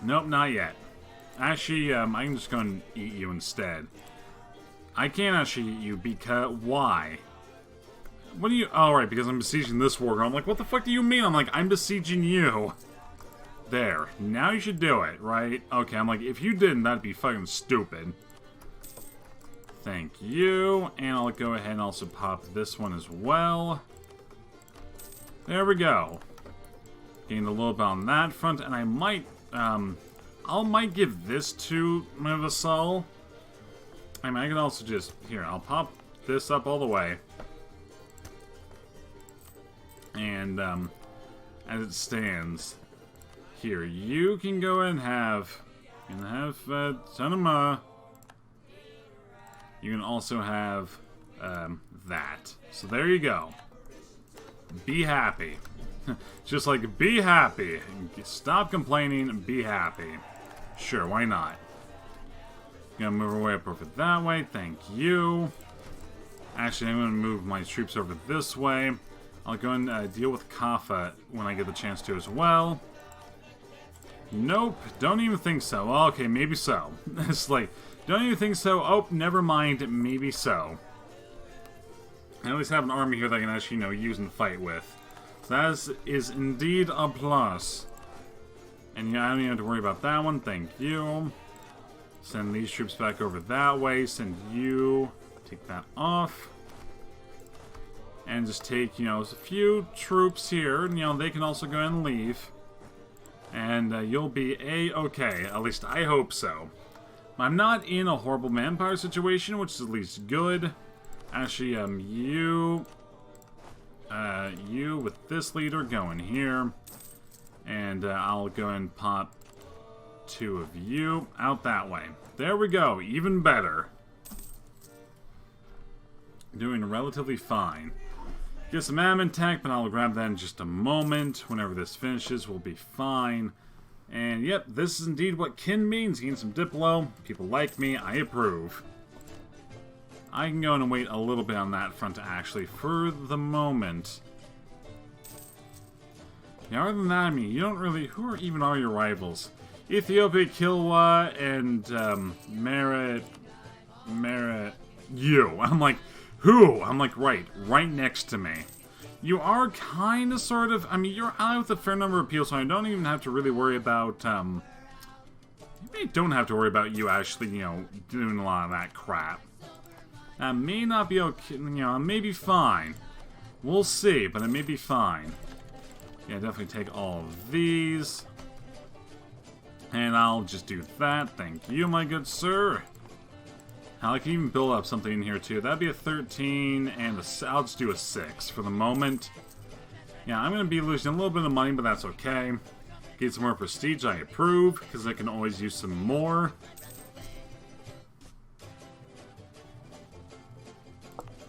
Nope, not yet. Actually, I can just go and eat you instead. I can't actually eat you because... Why? What do you... Oh, right, because I'm besieging this war. I'm like, what the fuck do you mean? I'm like, I'm besieging you. There. Now you should do it, right? Okay, I'm like, if you didn't, that'd be fucking stupid. Thank you. And I'll go ahead and also pop this one as well. There we go. Gained a little bit on that front, and I might, I might give this to my vassal. I mean, I can also just, here, I'll pop this up all the way. And, as it stands, here, you can go ahead and have, Sonoma. You can also have, that. So there you go. Be happy. Just like, be happy. Stop complaining, be happy. Sure, why not? Gonna move our way up over that way, thank you. Actually, I'm gonna move my troops over this way. I'll go and deal with Kaffa when I get the chance to as well. Nope, don't even think so. Well, okay, maybe so. It's like, don't even think so. Oh, never mind, maybe so. I at least have an army here that I can actually, use and fight with. So that is indeed a plus. And yeah, I don't even have to worry about that one. Thank you. Send these troops back over that way. Send you. Take that off. And just take, a few troops here. And, they can also go and leave. And you'll be A-okay. At least I hope so. I'm not in a horrible manpower situation, which is at least good. Actually, you with this leader going here. And I'll go and pop 2 of you out that way. There we go, even better. Doing relatively fine. Get some admin tech, but I'll grab that in just a moment. Whenever this finishes, we'll be fine. And yep, this is indeed what kin means. Gain some Diplo. People like me, I approve. I can go in and wait a little bit on that front, actually, for the moment. Yeah, other than that, I mean, you don't really... Who even are your rivals? Ethiopia, Kilwa, and, Merit... You. I'm like, who? I'm like, right next to me. You are kind of, sort of... I mean, you're out with a fair number of people, so I don't even have to really worry about, I don't have to worry about you actually, doing a lot of that crap. That may not be okay, it may be fine. We'll see, but it may be fine. Yeah, definitely take all of these. And I'll just do that. Thank you, my good sir. I can even build up something in here, too. That'd be a 13, and I'll just do a 6 for the moment. Yeah, I'm going to be losing a little bit of money, but that's okay. Get some more prestige, I approve, because I can always use some more.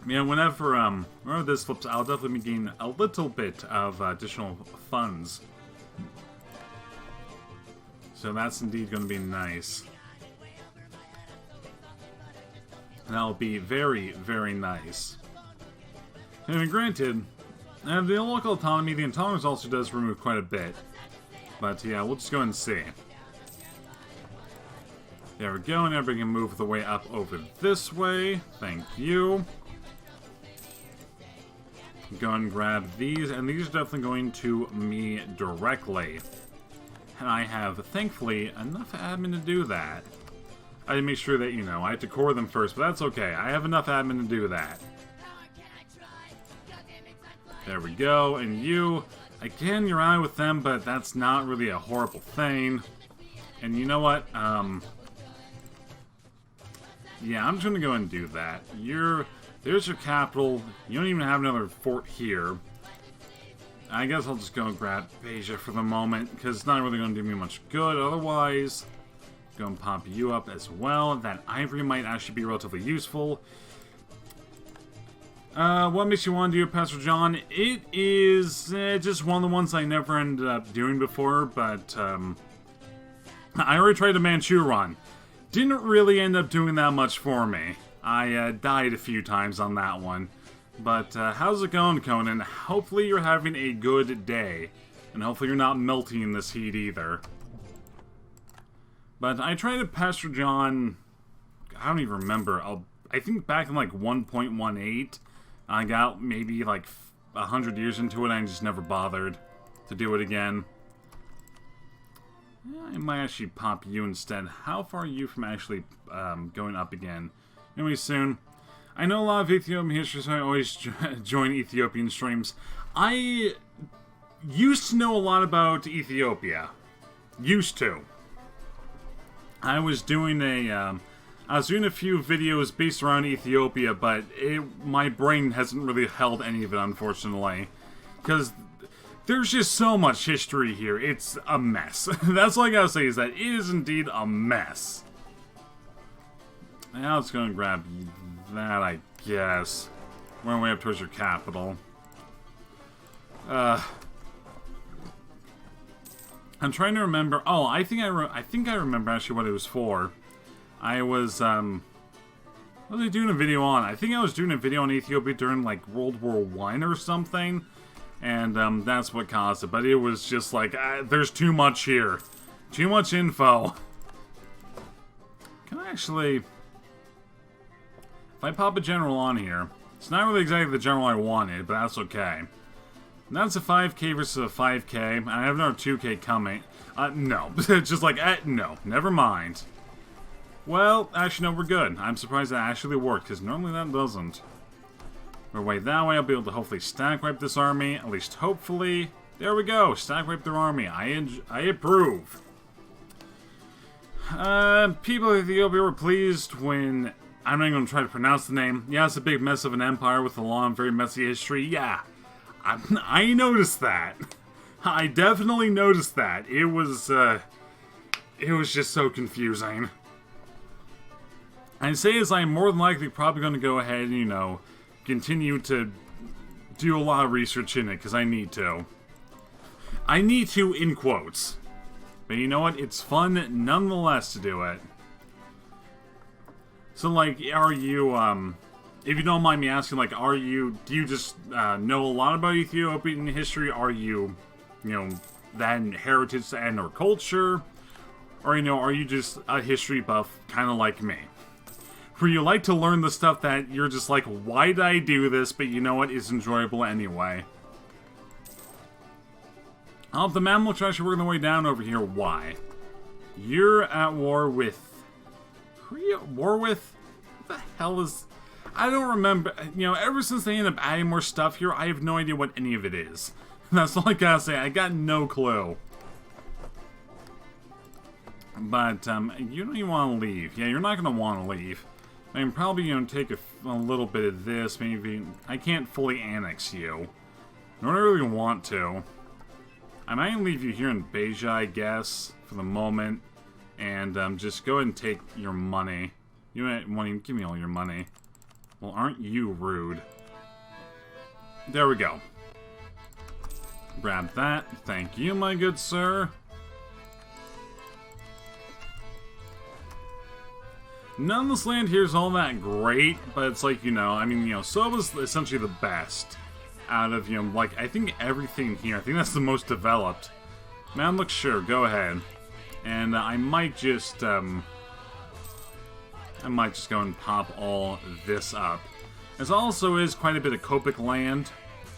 Yeah, whenever this flips, I'll definitely gain a little bit of additional funds. So that's indeed going to be nice. And that'll be very, very nice. And granted, the local autonomy, the intolerance also does remove quite a bit. But yeah, we'll just go and see. There we go, and everybody can move the way up over this way. Thank you. Go and grab these, and these are definitely going to me directly. And I have, thankfully, enough admin to do that. I didn't make sure that, I have to core them first, but that's okay. I have enough admin to do that. There we go, and you, again, you're out with them, but that's not really a horrible thing. And you know what, yeah, I'm just gonna go and do that. There's your capital. You don't even have another fort here. I guess I'll just go and grab Beja for the moment, because it's not really going to do me much good otherwise. Go and pop you up as well. That ivory might actually be relatively useful. What makes you want to do it, Pastor John? It is just one of the ones I never ended up doing before, but I already tried a Manchu run. Didn't really end up doing that much for me. I died a few times on that one. But how's it going, Conan? Hopefully you're having a good day. And hopefully you're not melting in this heat either. But I tried to pester John, I don't even remember, I think back in like 1.18, I got maybe like 100 years into it and I just never bothered to do it again. Yeah, I might actually pop you instead. How far are you from actually going up again? Anyway, soon. I know a lot of Ethiopian history, so I always join Ethiopian streams. I used to know a lot about Ethiopia. Used to. I was doing a few videos based around Ethiopia, but my brain hasn't really held any of it, unfortunately. Because there's just so much history here. It's a mess. That's all I gotta say, is that it is indeed a mess. Now it's gonna grab that, I guess. We're on our way up towards your capital. I'm trying to remember. Oh, I think I remember actually what it was for. I was, what was I doing a video on? I think I was doing a video on Ethiopia during, like, World War I or something. And, that's what caused it. But it was just like, there's too much here. Too much info. Can I actually... If I pop a general on here... It's not really exactly the general I wanted, but that's okay. And that's a 5k versus a 5k. And I have another 2k coming. No. Just like, no. Never mind. Well, actually, no, we're good. I'm surprised that actually worked, because normally that doesn't. We're way that way. I'll be able to hopefully stack wipe this army. At least hopefully. There we go. Stack wipe their army. I approve. People of Ethiopia were pleased when... I'm not even going to try to pronounce the name. Yeah, it's a big mess of an empire with a long, very messy history. Yeah. I noticed that. I definitely noticed that. It was just so confusing. I'd say as I'm more than likely probably going to go ahead and, you know, continue to do a lot of research in it, because I need to. I need to, in quotes. But you know what? It's fun nonetheless to do it. So, like, are you, if you don't mind me asking, like, do you just know a lot about Ethiopian history? Are you, you know, that heritage and or culture? Or, you know, are you just a history buff, kind of like me? Where you like to learn the stuff that you're just like, why did I do this? But you know what? It's enjoyable anyway. Oh, the Mamluks are actually working their way down over here. Why? You're at war with... Who are you at war with? What the hell is... I don't remember. You know, ever since they end up adding more stuff here, I have no idea what any of it is. That's all I gotta say. I got no clue. But, you don't even want to leave. Yeah, you're not going to want to leave. I can probably, you know, take a little bit of this, maybe. I can't fully annex you. Nor do I really want to. I might leave you here in Beja, I guess, for the moment. And, just go ahead and take your money. You won't even give me all your money. Well, aren't you rude? There we go. Grab that. Thank you, my good sir. None of this land here is all that great, but it's like, you know, I mean, you know, Soba's essentially the best out of, you know, like, I think everything here. I think that's the most developed. Man, look, sure, go ahead. And I might just go and pop all this up. This also is quite a bit of Copic land,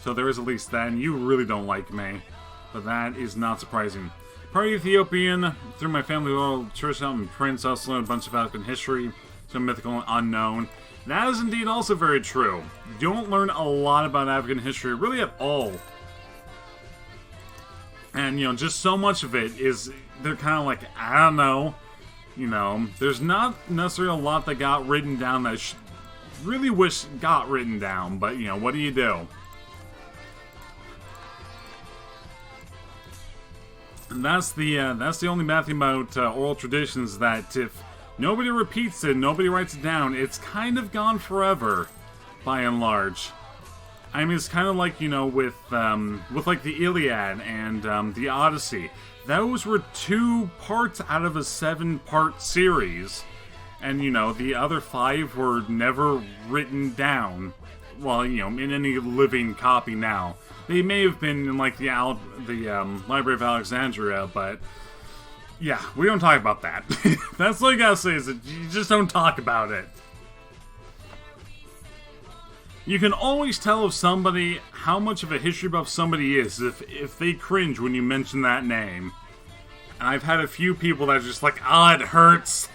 so there is at least that, and you really don't like me. But that is not surprising. Part Ethiopian, through my family, little church out in Prince, I also learned a bunch of African history, some mythical and unknown. That is indeed also very true. You don't learn a lot about African history, really at all. And, you know, just so much of it is, they're kind of like, I don't know. You know, there's not necessarily a lot that got written down that I really wish got written down, but, you know, what do you do? And that's the only bad thing about oral traditions, that if nobody repeats it, nobody writes it down, it's kind of gone forever, by and large. I mean, it's kind of like, you know, with like the Iliad and the Odyssey. Those were 2 parts out of a 7-part series, and you know, the other 5 were never written down well, you know, in any living copy now. They may have been in, like, the Library of Alexandria, but yeah, we don't talk about that. That's all you gotta say, is that you just don't talk about it. You can always tell of somebody how much of a history buff somebody is if they cringe when you mention that name. And I've had a few people that are just like, ah, it hurts.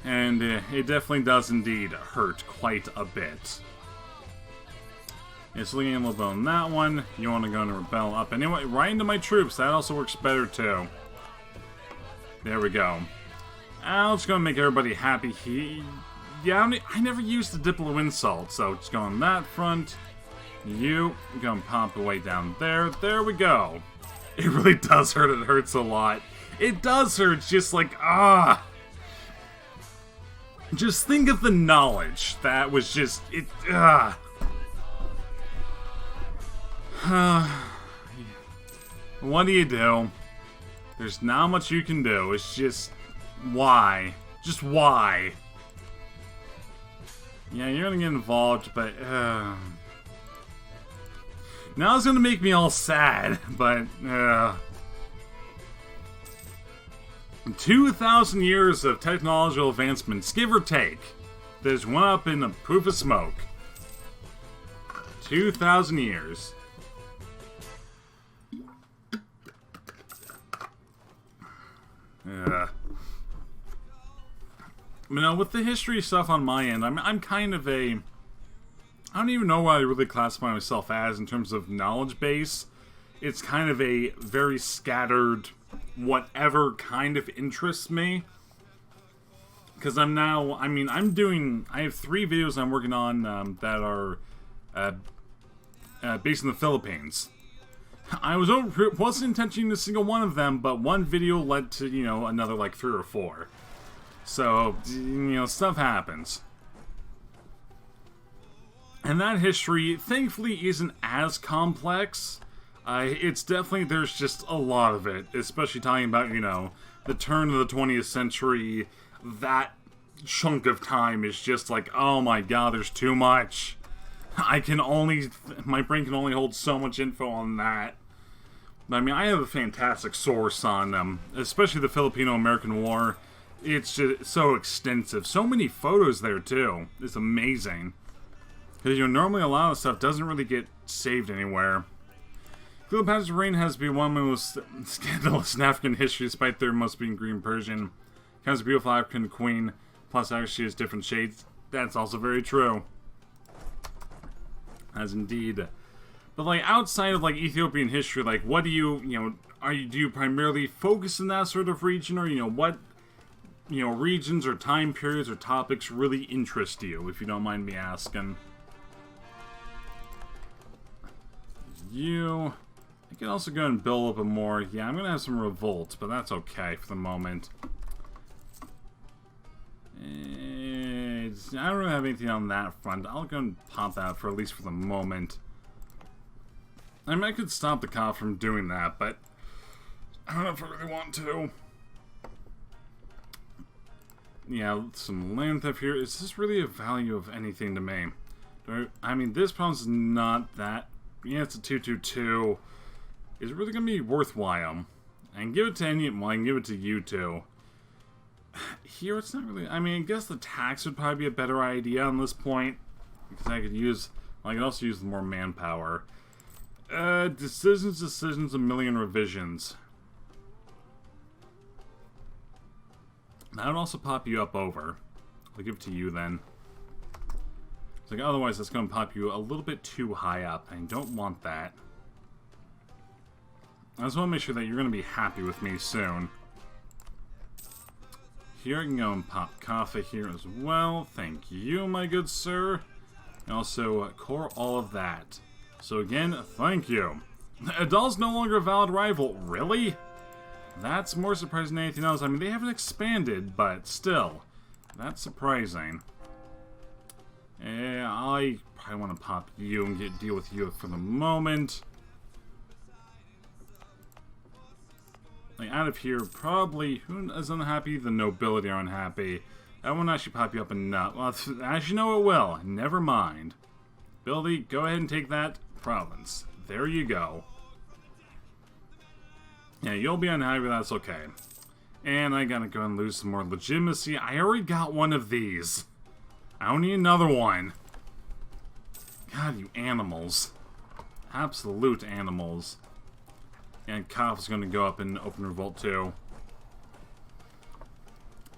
And it definitely does indeed hurt quite a bit. It's looking a little bit on that one. You want to go and rebel up. Anyway, right into my troops. That also works better too. There we go. I'm just going to make everybody happy. Yeah, I never used the Diplo insult, so just go on that front. You go and pop away down there. There we go. It really does hurt. It hurts a lot. It does hurt. It's just like, ah. Just think of the knowledge that was just, it, what do you do? There's not much you can do. It's just, why? Just why? Yeah, you're gonna get involved, but, now it's gonna make me all sad, but, 2,000 years of technological advancements, give or take. There's one up in a poof of smoke. 2,000 years. You know, with the history stuff on my end, I'm kind of a... I don't even know what I really classify myself as in terms of knowledge base. It's kind of a very scattered... whatever kind of interests me. Because I'm now, I have 3 videos I'm working on that are based in the Philippines. I wasn't intentioning a single one of them, but one video led to, you know, another like 3 or 4. So, you know, stuff happens. And that history, thankfully, isn't as complex. It's definitely, there's just a lot of it, especially talking about, you know, the turn of the 20th century. That chunk of time is just like, oh my god, there's too much. My brain can only hold so much info on that. But, I mean, I have a fantastic source on, especially the Filipino-American War. It's just so extensive. So many photos there, too. It's amazing. Because, you know, normally a lot of stuff doesn't really get saved anywhere. Cleopatra's reign has to be one of the most scandalous in African history, despite there must be Green Persian. Comes a beautiful African queen, plus actually she has different shades. That's also very true. As indeed. But, like, outside of, like, Ethiopian history, like, what do you, you know, do you primarily focus in that sort of region, or, you know, what, you know, regions or time periods or topics really interest you, if you don't mind me asking? You... I can also go and build up a more... Yeah, I'm going to have some revolts, but that's okay for the moment. I don't really have anything on that front. I'll go and pop that for at least for the moment. I mean, I could stop the cop from doing that, but I don't know if I really want to. Yeah, some land theft here. Is this really a value of anything to me? I mean, this problem's not that... Yeah, it's a 222. Is it really going to be worthwhile? I can give it to any... Well, I can give it to you two. Here, it's not really... I mean, I guess the tax would probably be a better idea on this point. Because I could use... Well, I could also use more manpower. Decisions, a million revisions. That would also pop you up over. I'll give it to you then. It's like, otherwise that's going to pop you a little bit too high up. I don't want that. I just want to make sure that you're going to be happy with me soon. Here I can go and pop Kaffa here as well. Thank you, my good sir. And also core all of that. So again, thank you. Adal's no longer a valid rival. Really? That's more surprising than anything else. I mean, they haven't expanded, but still. That's surprising. I probably want to pop you and deal with you for the moment. Like, out of here, probably, who is unhappy? The nobility are unhappy. That won't actually pop you up enough. Well, actually, no, it will. Never mind. Ability, go ahead and take that province. There you go. Yeah, you'll be unhappy, but that's okay. And I gotta go and lose some more legitimacy. I already got one of these. I don't need another one. God, you animals. Absolute animals. And Kaf's gonna go up and open revolt too.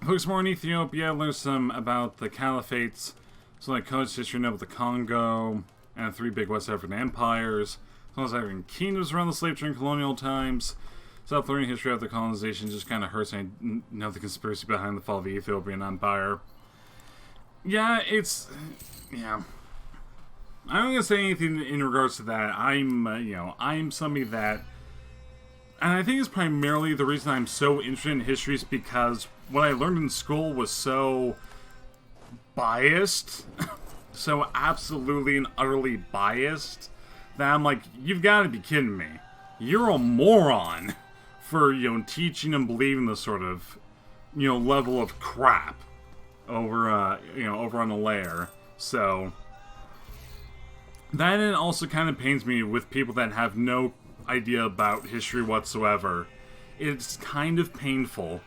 Focus more on Ethiopia, learn some about the caliphates, so like coach history of the Congo, and 3 big West African empires, as well as African kingdoms around the slave trade colonial times. Stop learning history of the colonization just kind of hurts. I know the conspiracy behind the fall of the Ethiopian Empire. Yeah, it's... yeah. I'm not going to say anything in regards to that. I'm, I'm somebody that... and I think it's primarily the reason I'm so interested in history is because what I learned in school was so biased, so absolutely and utterly biased, that I'm like, you've got to be kidding me. You're a moron for, teaching and believing this sort of, level of crap over, over on the layer. So, that also kind of pains me with people that have no idea about history whatsoever. It's kind of painful.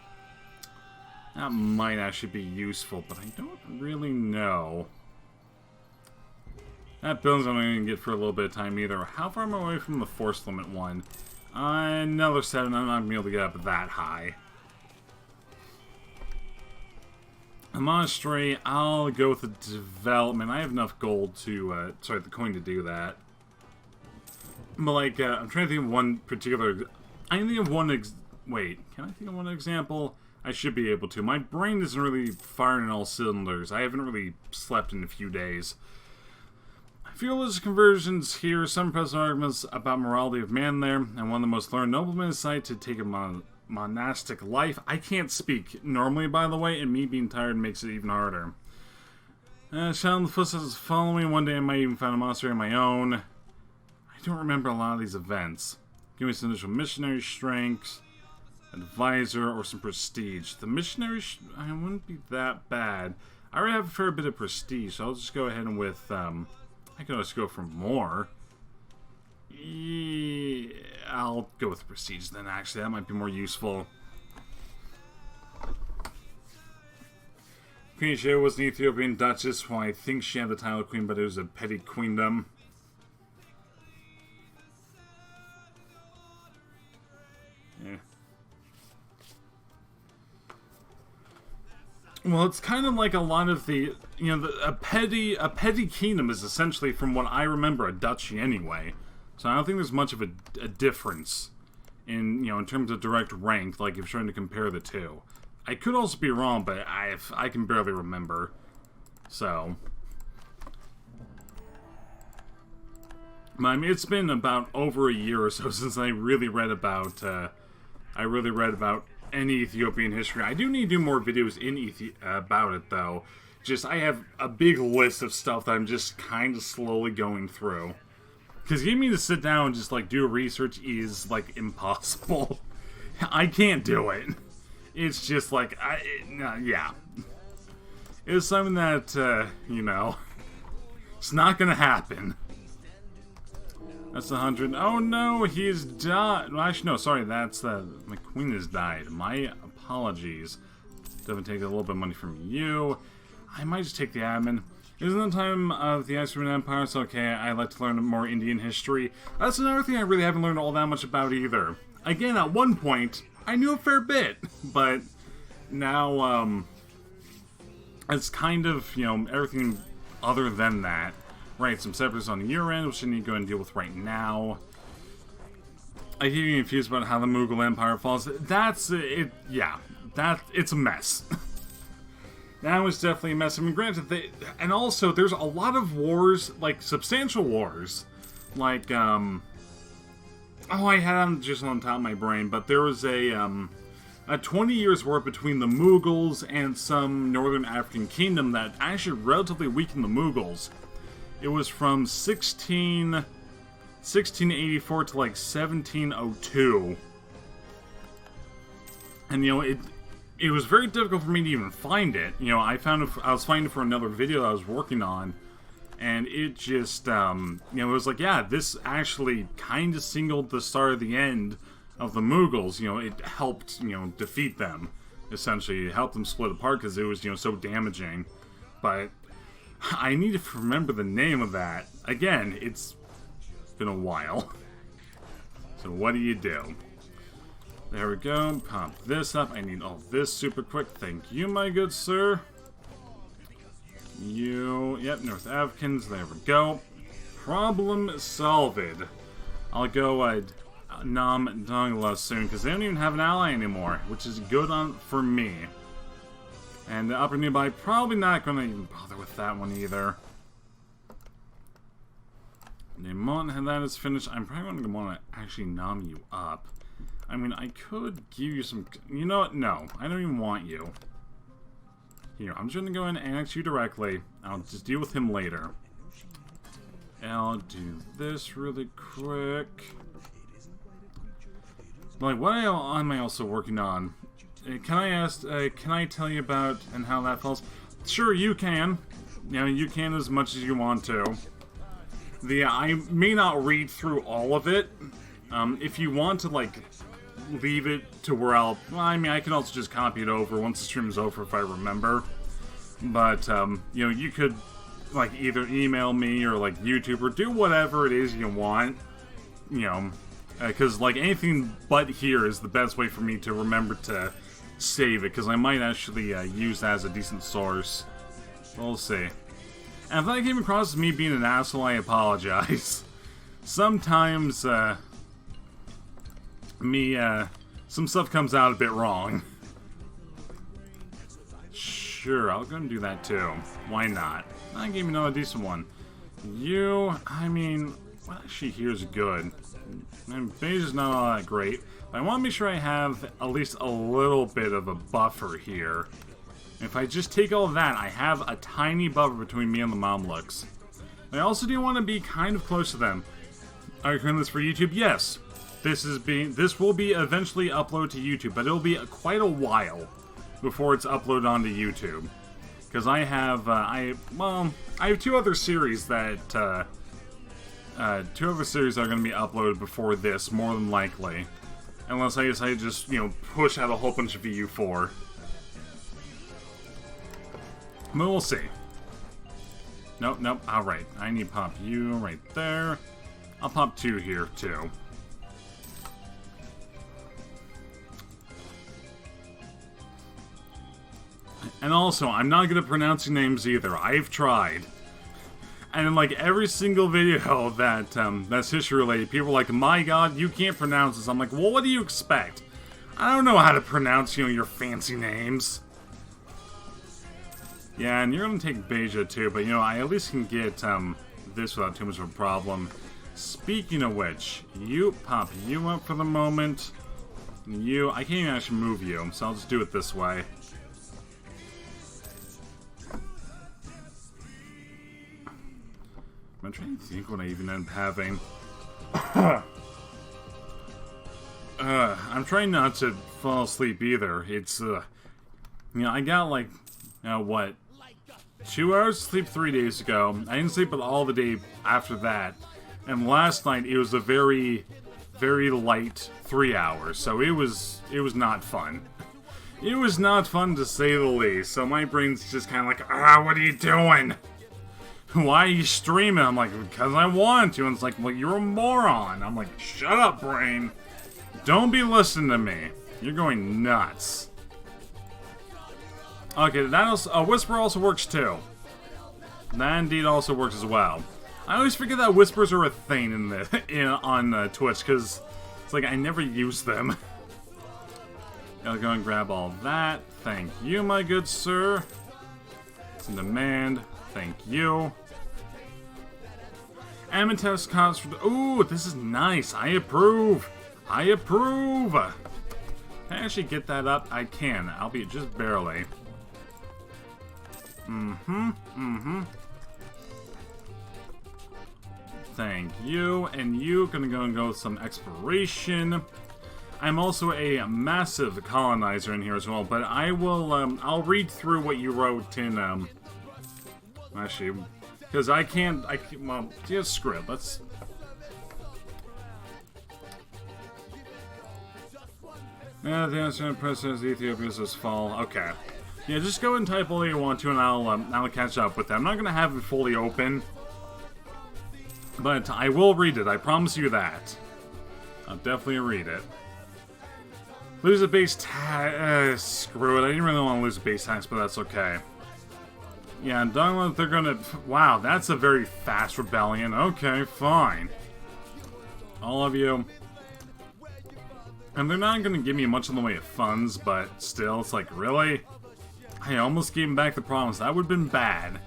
That might actually be useful, but I don't really know. That building's I'm not going to get for a little bit of time either. How far am I away from the force limit one? Another 7. I'm not going to be able to get up that high. A monastery, I'll go with the development. I have enough gold to, the coin to do that. But, like, I'm trying to think of one particular... I can think of one wait, can I think of one example? I should be able to. My brain isn't really firing in all cylinders. I haven't really slept in a few days. Fearless conversions here. Some present arguments about morality of man there, and one of the most learned noblemen decide to take a monastic life. I can't speak normally, by the way, and me being tired makes it even harder. Shadow in the footsteps following. One day I might even find a monastery of my own. I don't remember a lot of these events. Give me some initial missionary strength, advisor, or some prestige. The missionary I wouldn't be that bad. I already have a fair bit of prestige, so I'll just go ahead and with, I can always go for more. Yeah, I'll go with prestige then, actually. That might be more useful. Queen Shea was an Ethiopian duchess. Well, I think she had the title of queen, but it was a petty queendom. Yeah. Well, it's kind of like a lot of the, a petty kingdom is essentially, from what I remember, a duchy anyway. So I don't think there's much of a difference in, in terms of direct rank, like if you're trying to compare the two. I could also be wrong, but I can barely remember. So, I mean, it's been about over a year or so since I really read about, any Ethiopian history. I do need to do more videos about it, though. Just, I have a big list of stuff that I'm just kind of slowly going through. Because getting me to sit down and just, like, do research is, like, impossible. I can't do it. It's just, like, yeah. It's something that, it's not gonna happen. That's 100. Oh no, he's died. Well, actually, no, sorry, that's my queen has died. My apologies. Definitely take a little bit of money from you. I might just take the admin. Isn't the time of the Iceland Empire? It's okay, I like to learn more Indian history. That's another thing I really haven't learned all that much about either. Again, at one point, I knew a fair bit, but now, it's kind of, everything other than that. Right, some separatists on the year end, which I need to go and deal with right now. I keep getting confused about how the Mughal Empire falls. That's it. Yeah, it's a mess. That was definitely a mess. I mean, granted, and also there's a lot of wars, like substantial wars, like I had them just on top of my brain, but there was a 20 years war between the Mughals and some northern African kingdom that actually relatively weakened the Mughals. It was from 1684 to like 1702. And it was very difficult for me to even find it. I was finding it for another video that I was working on. And it just, you know, it was like, yeah, this actually kind of singled the start of the end of the Mughals. You know, it helped, you know, defeat them, essentially. It helped them split apart because it was, you know, so damaging. But I need to remember the name of that. Again, it's been a while. So what do? There we go. Pop this up. I need all this super quick. Thank you, my good sir. You, yep, North Africans, there we go. Problem solved. I'll go Nam Dongla soon, because they don't even have an ally anymore, which is good for me. And the Upper Nearby, probably not going to even bother with that one either. And that is finished. I'm probably going to want to actually nom you up. I mean, I could give you some... You know what? No, I don't even want you. Here, I'm just going to go in and annex you directly. I'll just deal with him later. I'll do this really quick. Like, what am I also working on? Can I ask, can I tell you about and how that falls? Sure, you can. You know, you can as much as you want to. I may not read through all of it. If you want to, like, leave it to where well, I mean, I can also just copy it over once the stream is over if I remember. But, you know, you could, like, either email me or, like, YouTube or do whatever it is you want. You know, because, like, anything but here is the best way for me to remember to save it, because I might actually use that as a decent source. We'll see. And if that came across as me being an asshole, I apologize. Sometimes, some stuff comes out a bit wrong. Sure, I'll go and do that too. Why not? I gave me another decent one. You, I mean, what actually here is good. And beige is not all that great. But I want to make sure I have at least a little bit of a buffer here. If I just take all of that, I have a tiny buffer between me and the Mamluks. I also do want to be kind of close to them. Are you doing this for YouTube? Yes. This will be eventually uploaded to YouTube, but it'll be quite a while before it's uploaded onto YouTube. Because I have, I have two other series that, are going to be uploaded before this, more than likely. Unless I decide to just, you know, push out a whole bunch of EU4. But we'll see. Nope, nope, alright. I need to pop you right there. I'll pop 2 here, too. And also, I'm not good at pronouncing names either. I've tried. And in, like, every single video that's history-related, people are like, my god, you can't pronounce this. I'm like, well, what do you expect? I don't know how to pronounce, you know, your fancy names. Yeah, and you're gonna take Beja too, but, you know, I at least can get, this without too much of a problem. Speaking of which, you pop you up for the moment. You, I can't even actually move you, so I'll just do it this way. I'm trying to think what I even end up having. I'm trying not to fall asleep either. It's, you know, I got like, what? 2 hours of sleep 3 days ago. I didn't sleep at all the day after that. And last night, it was a very, very light 3 hours. So it was not fun. It was not fun to say the least. So my brain's just kind of like, what are you doing? Why are you streaming? I'm like, because I want to. And it's like, well, you're a moron. I'm like, shut up, brain. Don't be listening to me. You're going nuts. Okay, that also, Whisper also works too. That indeed also works as well. I always forget that whispers are a thing on Twitch, because it's like I never use them. I'll go and grab all that. Thank you, my good sir. It's in demand. Thank you. Amethyst costs for the... Ooh, this is nice. I approve. I approve. Can I actually get that up? I can, albeit just barely. Thank you. And you gonna go and go with some exploration. I'm also a massive colonizer in here as well, but I will, I'll read through what you wrote in, actually, Because I can't, well, yeah, screw it. Let's... Yeah, the answer President Ethiopia says fall. Okay. Yeah, just go and type all you want to, and I'll catch up with that. I'm not going to have it fully open. But I will read it, I promise you that. I'll definitely read it. Lose a base tax. Screw it, I didn't really want to lose a base tax, but that's okay. Yeah, Dungland, they're gonna... Wow, that's a very fast rebellion. Okay, fine. All of you. And they're not gonna give me much in the way of funds, but still, it's like, really? I almost gave him back the promise. That would've been bad.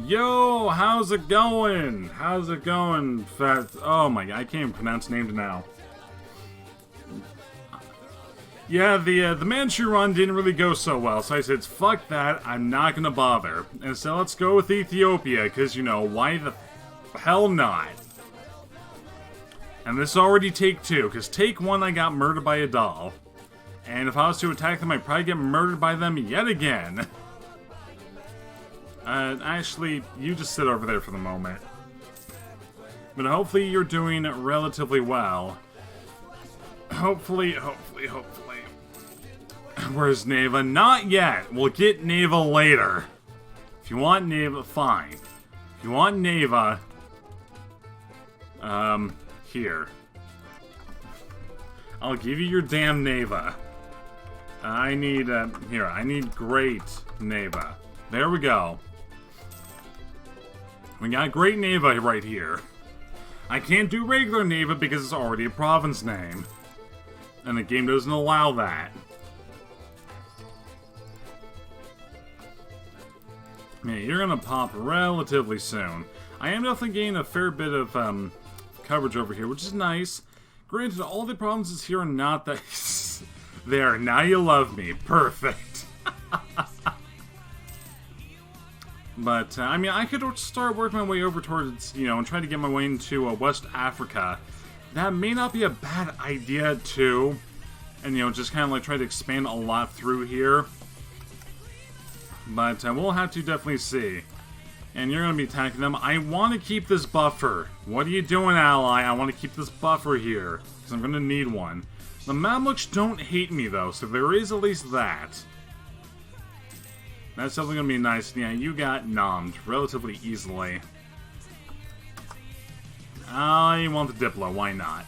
Yo, how's it going? How's it going, Fat? Oh my god, I can't even pronounce names now. Yeah, the Manchu run didn't really go so well, so I said, fuck that, I'm not gonna bother. And so let's go with Ethiopia, because, you know, why the hell not? And this is already take 2, because take 1 I got murdered by a doll. And if I was to attack them, I'd probably get murdered by them yet again. Actually, you just sit over there for the moment. But hopefully you're doing relatively well. Hopefully. Where's Neva? Not yet. We'll get Neva later. If you want Neva, fine. If you want Neva, here. I'll give you your damn Neva. I need, here, I need great Neva. There we go. We got great Neva right here. I can't do regular Neva because it's already a province name. And the game doesn't allow that. Yeah, you're gonna pop relatively soon. I am definitely gaining a fair bit of coverage over here, which is nice. Granted, all the provinces here are not that... There, now you love me. Perfect. But, I mean, I could start working my way over towards, you know, and try to get my way into West Africa. That may not be a bad idea, too. And, you know, just kind of, like, try to expand a lot through here. But we'll have to definitely see. And you're going to be attacking them. I want to keep this buffer. What are you doing, ally? I want to keep this buffer here. Because I'm going to need one. The Mamluks don't hate me, though, so there is at least that. That's definitely going to be nice. Yeah, you got nommed relatively easily. I want the Diplo, why not?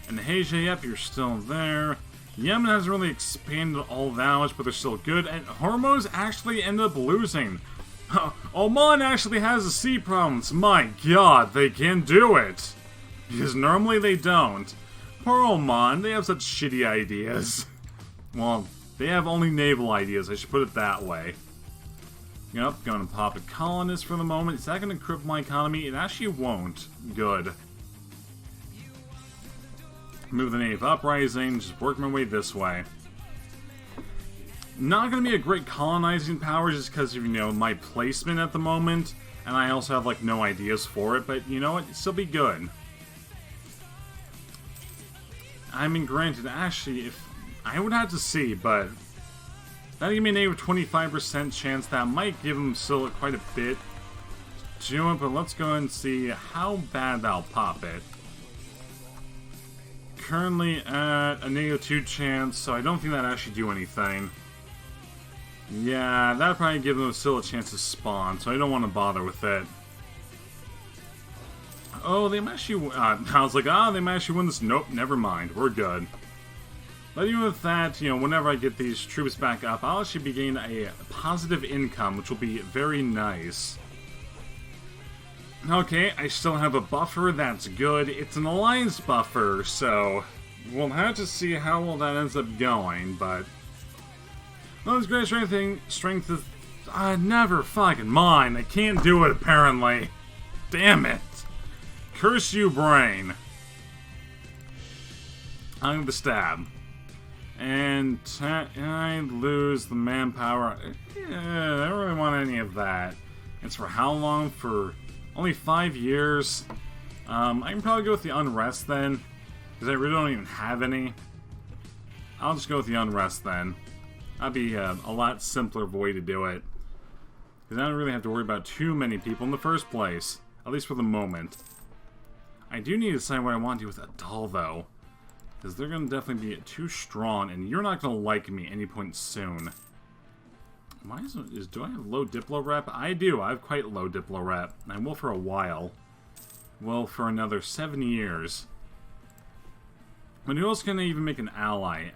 And Asia, yep, you're still there. Yemen hasn't really expanded all that much, but they're still good. And Hormuz actually ended up losing. Oman actually has a sea province. My god, they can do it. Because normally they don't. Poor Oman, they have such shitty ideas. Well, they have only naval ideas, I should put it that way. Yep, going to pop a colonist for the moment. Is that going to cripple my economy? It actually won't. Good. Move the native uprising, just work my way this way. Not going to be a great colonizing power just because of, you know, my placement at the moment. And I also have, like, no ideas for it, but you know what? It'll still be good. I mean, granted, actually, if I would have to see, but that'd give me a negative 25% chance. That might give them still quite a bit to it, but let's go and see how bad that'll pop it. Currently at a negative 2 chance, so I don't think that'd actually do anything. Yeah, that'd probably give them still a chance to spawn, so I don't want to bother with it. Oh, they might actually... I was like, they might actually win this. Nope, never mind. We're good. But even with that, you know, whenever I get these troops back up, I'll actually be gaining a positive income, which will be very nice. Okay, I still have a buffer. That's good. It's an alliance buffer, so we'll have to see how well that ends up going, but... Well, this great strength is... never fucking mine. I can't do it, apparently. Damn it. Curse you, brain. I'm the stab. And I lose the manpower. I don't really want any of that. It's for how long? For only 5 years. I can probably go with the unrest then. Because I really don't even have any. I'll just go with the unrest then. That'd be a lot simpler way to do it. Because I don't really have to worry about too many people in the first place. At least for the moment. I do need to decide what I want to do with Adal, though. Because they're going to definitely be too strong, and you're not going to like me any point soon. Do I have low Diplo rep? I do. I have quite low Diplo rep. I will for a while. Well, for another 7 years. But who else can I even make an ally?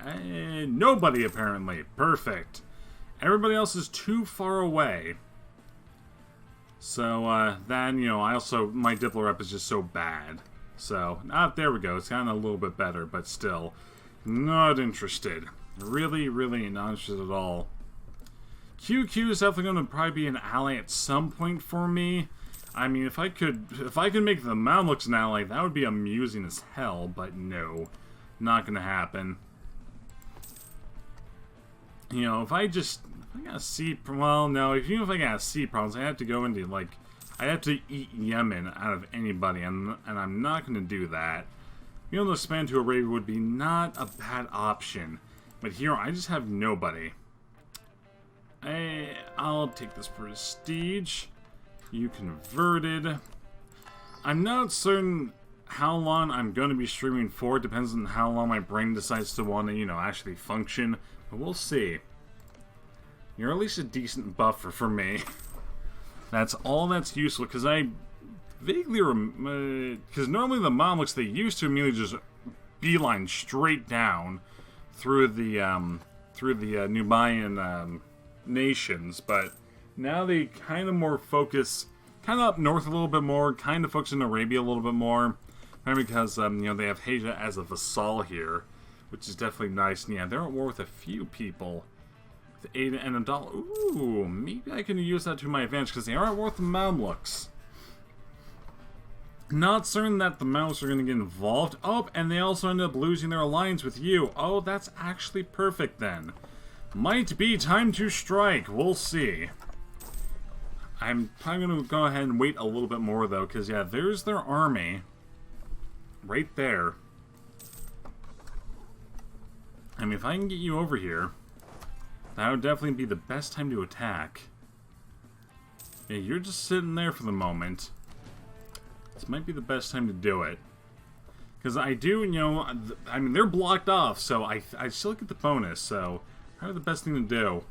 Nobody, apparently. Perfect. Everybody else is too far away. So, then, you know, my Diplo rep is just so bad. So, there we go. It's kind of a little bit better, but still, not interested. Really, really not interested at all. QQ is definitely going to probably be an ally at some point for me. I mean, if I could make the Mamluks an ally, that would be amusing as hell, but no. Not going to happen. You know, if I got sea... Well, no, even if I got sea problems, I have to go into, like... I have to eat Yemen out of anybody, and I'm not going to do that. Being able to expand to Arabia would be not a bad option. But here, I just have nobody. I'll take this prestige. You converted. I'm not certain how long I'm going to be streaming for. It depends on how long my brain decides to want to, you know, actually function. But we'll see. You're at least a decent buffer for me. That's all that's useful, because I vaguely because normally the Mamluks, they used to immediately just beeline straight down through the Nubian nations, but now they kind of more focus, kind of up north a little bit more, kind of focus in Arabia a little bit more, probably because you know, they have Haja as a vassal here, which is definitely nice. And yeah, they're at war with a few people. Ada and Adal. Ooh, maybe I can use that to my advantage, because they are at war with the Mamluks. Not certain that the Mamluks are going to get involved. Oh, and they also end up losing their alliance with you. Oh, that's actually perfect then. Might be time to strike. We'll see. I'm probably going to go ahead and wait a little bit more, though, because, yeah, there's their army. Right there. I mean, if I can get you over here... That would definitely be the best time to attack. Yeah, you're just sitting there for the moment. This might be the best time to do it. Because I do, you know, I mean, they're blocked off, so I still get the bonus, so probably the best thing to do.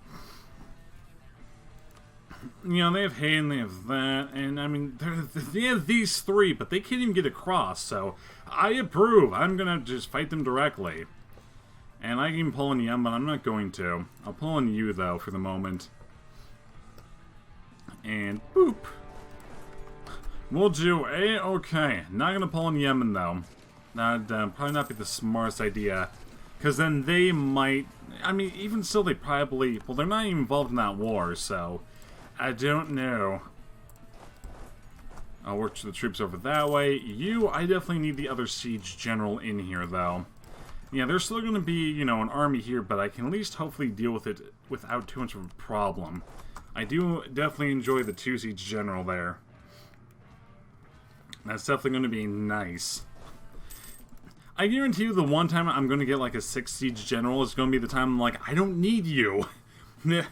You know, they have hay and they have that, and I mean, they have these three, but they can't even get across, so I approve. I'm gonna just fight them directly. And I can pull in Yum, but I'm not going to. I'll pull in you, though, for the moment. And boop. We'll do A-okay. Not going to pull in Yemen, though. That'd probably not be the smartest idea. Because then they might... I mean, even still, they probably... Well, they're not even involved in that war, so... I don't know. I'll work the troops over that way. You, I definitely need the other siege general in here, though. Yeah, there's still going to be, you know, an army here, but I can at least hopefully deal with it without too much of a problem. I do definitely enjoy the 2 siege general there. That's definitely going to be nice. I guarantee you the one time I'm going to get like a 6 siege general is going to be the time I'm like, I don't need you. The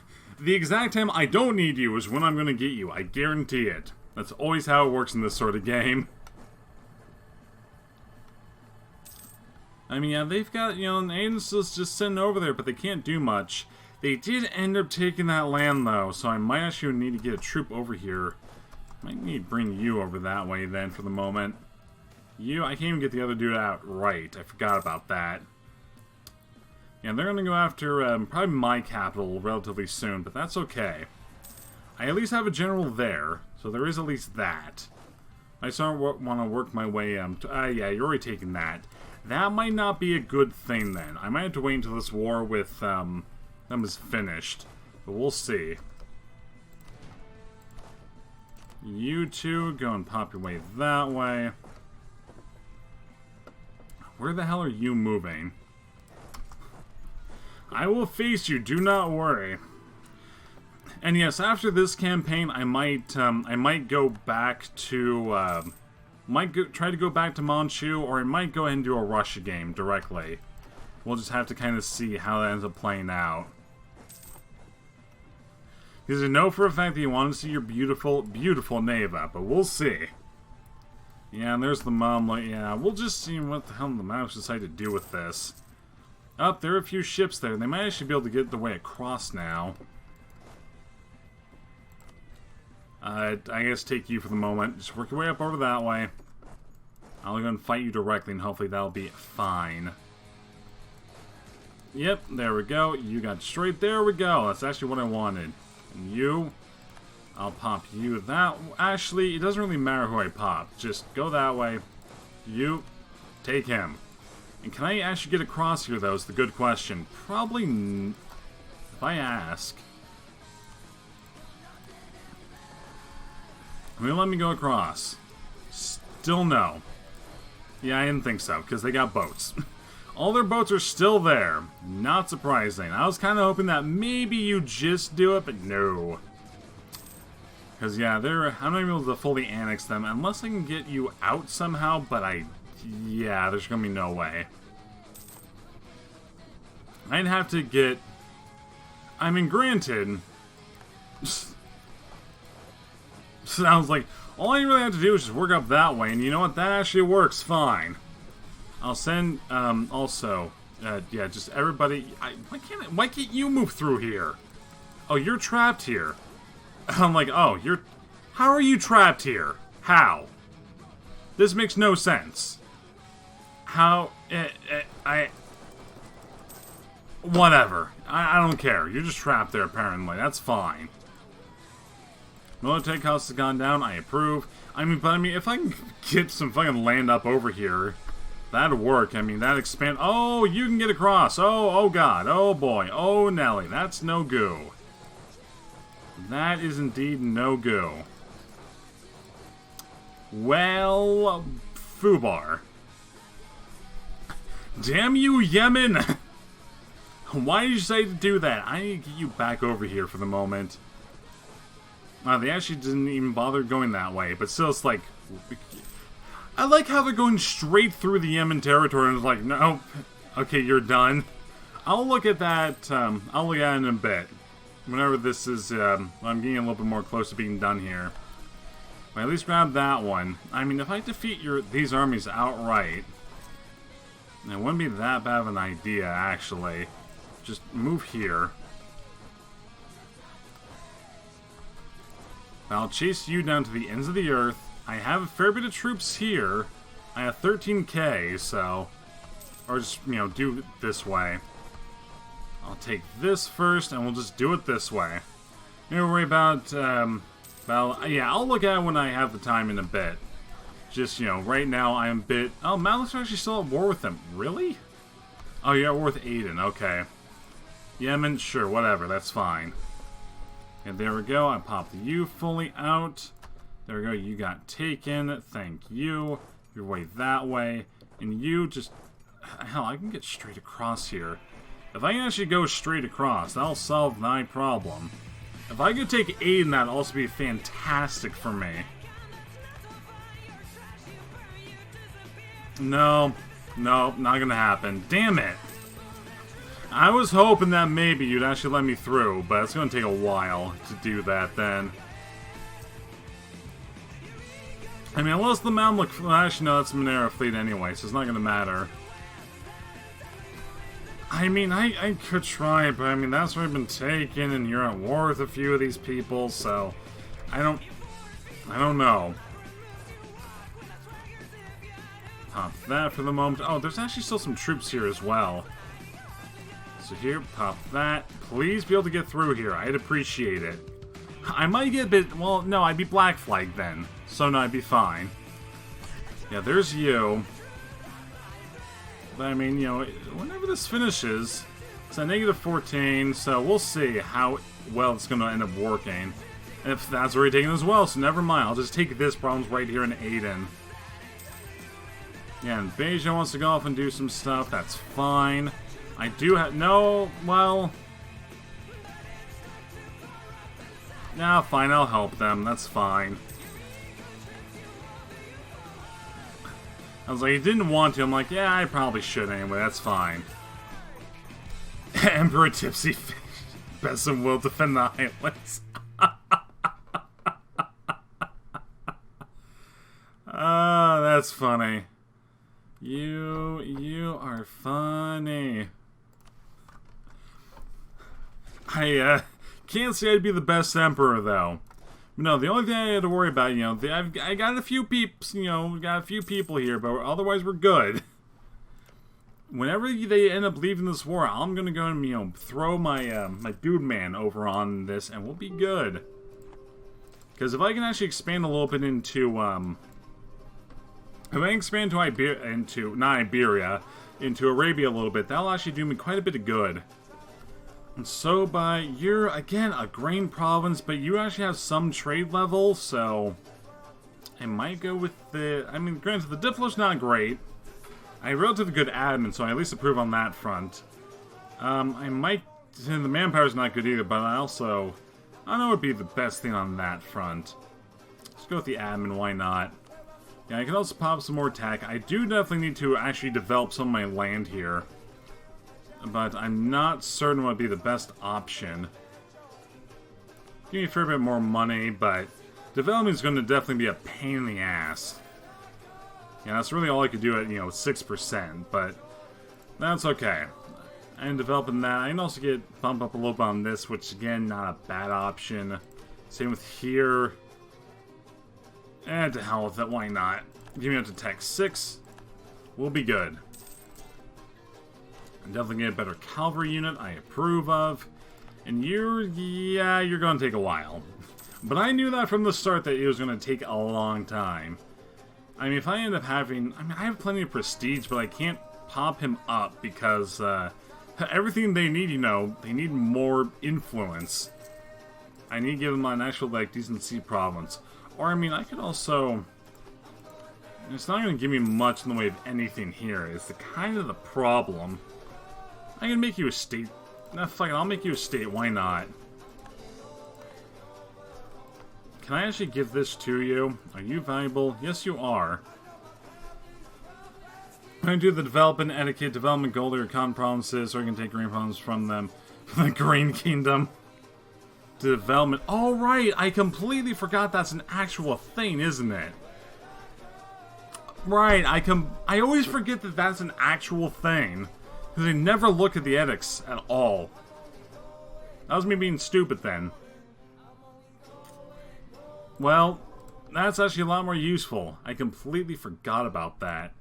exact time I don't need you is when I'm going to get you. I guarantee it. That's always how it works in this sort of game. I mean, yeah, they've got, you know, Aiden's just sitting over there, but they can't do much. They did end up taking that land, though, so I might actually need to get a troop over here. Might need to bring you over that way, then, for the moment. You, I can't even get the other dude out right. I forgot about that. Yeah, they're going to go after probably my capital relatively soon, but that's okay. I at least have a general there, so there is at least that. I still want to work my way, yeah, you're already taking that. That might not be a good thing, then. I might have to wait until this war with, them is finished. But we'll see. You two, go and pop your way that way. Where the hell are you moving? I will face you, do not worry. And yes, after this campaign, I might go back to, try to go back to Manchu, or I might go ahead and do a Russia game directly. We'll just have to kind of see how that ends up playing out. Because I know for a fact that you want to see your beautiful, beautiful Neva, but we'll see. Yeah, and there's the mom. Like, yeah, we'll just see what the hell the mouse decided to do with this. Oh, there are a few ships there. They might actually be able to get their way across now. I guess take you for the moment. Just work your way up over that way. I'll go and fight you directly, and hopefully that'll be fine. Yep, there we go. You got straight. There we go. That's actually what I wanted. And you, I'll pop you that. Actually, it doesn't really matter who I pop. Just go that way. You, take him. And can I actually get across here, though, is the good question. Probably, if I ask. Will they let me go across? Still no. Yeah, I didn't think so, because they got boats. All their boats are still there. Not surprising. I was kind of hoping that maybe you just do it, but no. Because, yeah, I'm not able to fully annex them unless I can get you out somehow, but yeah, there's going to be no way. I'd have to get... I mean, granted... Sounds like all I really have to do is just work up that way, and you know what? That actually works fine. I'll send, also, yeah, just everybody... why can't you move through here? Oh, you're trapped here. I'm like, oh, how are you trapped here? How? This makes no sense. How... Whatever. I don't care. You're just trapped there, apparently. That's fine. Military cost has gone down. I approve. I mean, if I can get some fucking land up over here, that'd work. I mean, that expand... Oh, you can get across. Oh God. Oh, boy. Oh, Nelly. That's no goo. That is indeed no goo. Well, Fubar. Damn you, Yemen! Why did you say to do that? I need to get you back over here for the moment. They actually didn't even bother going that way, but still, it's like... I like how they're going straight through the Yemen territory and it's like, no, okay, you're done. I'll look at that, I'll look at it in a bit. Whenever this is, I'm getting a little bit more close to being done here. But at least grab that one. I mean, if I defeat these armies outright, it wouldn't be that bad of an idea, actually. Just move here. I'll chase you down to the ends of the earth. I have a fair bit of troops here. I have 13k, so... Or just, you know, do it this way. I'll take this first, and we'll just do it this way. Don't worry about, yeah, I'll look at it when I have the time in a bit. Just, you know, right now I'm a bit... Oh, Malik's actually still at war with them. Really? Oh, you're at war with Aden, okay. Yemen, sure, whatever, that's fine. And there we go, I popped you fully out. There we go, you got taken, thank you. Your way that way. And you just... Hell, I can get straight across here. If I can actually go straight across, that'll solve my problem. If I could take Aden, that'd also be fantastic for me. No, not gonna happen. Damn it! I was hoping that maybe you'd actually let me through, but it's gonna take a while to do that then. I mean, unless the Mamluk... Well, actually, no, that's Monera fleet anyway, so it's not gonna matter. I mean, I could try, but I mean, that's already been taken, and you're at war with a few of these people, so... I don't know. Pop that for the moment. Oh, there's actually still some troops here as well. So here, pop that. Please be able to get through here. I'd appreciate it. I might get a bit... Well, no, I'd be black flagged then. So no, I'd be fine. Yeah, there's you. But I mean, you know, whenever this finishes, it's at -14, so we'll see how well it's going to end up working. And if that's already taken as well, so never mind. I'll just take this problems right here in Aden. Yeah, and Beijing wants to go off and do some stuff. That's fine. I do have... No, well... Nah, fine, I'll help them. That's fine. I was like, he didn't want to. I'm like, yeah, I probably should anyway. That's fine. Emperor Tipsyfish. Best and will defend the islands. that's funny. You are funny. I can't say I'd be the best emperor though. No, the only thing I had to worry about, you know, I got a few peeps, you know, got a few people here, but otherwise we're good. Whenever they end up leaving this war, I'm gonna go and, you know, throw my my dude man over on this, and we'll be good. Because if I can actually expand a little bit into, if I can expand to not Iberia, into Arabia a little bit, that'll actually do me quite a bit of good. And so you're, again, a grain province, but you actually have some trade level, so I might go with the, I mean, granted, the Diplo's not great. I have relatively good admin, so I at least approve on that front. I might, the manpower's not good either, but I know it would be the best thing on that front. Let's go with the admin, why not? Yeah, I can also pop some more tech. I do definitely need to actually develop some of my land here. But I'm not certain what would be the best option. Give me a fair bit more money, but development is going to definitely be a pain in the ass. Yeah, that's really all I could do at, you know, 6%, but that's okay. And developing that, I can also get bumped up a little bit on this, which again, not a bad option. Same with here. And to hell with it, why not? Give me up to Tech 6. We'll be good. And definitely get a better cavalry unit I approve of. And you're going to take a while. But I knew that from the start that it was going to take a long time. I mean, if I end up having... I mean, I have plenty of prestige, but I can't pop him up because everything they need, you know, they need more influence. I need to give them an actual, like, decent sea province. Or, I mean, I could also... It's not going to give me much in the way of anything here. It's the kind of the problem. I can make you a state. Nah, fuck it, I'll make you a state. Why not? Can I actually give this to you? Are you valuable? Yes, you are. I'm going to do the development etiquette, development gold or con provinces, or I can take green provinces from them. From the Green Kingdom. Development. Oh, right! I completely forgot that's an actual thing, isn't it? Right, I always forget that that's an actual thing. Because I never look at the edicts at all. That was me being stupid then. Well, that's actually a lot more useful. I completely forgot about that.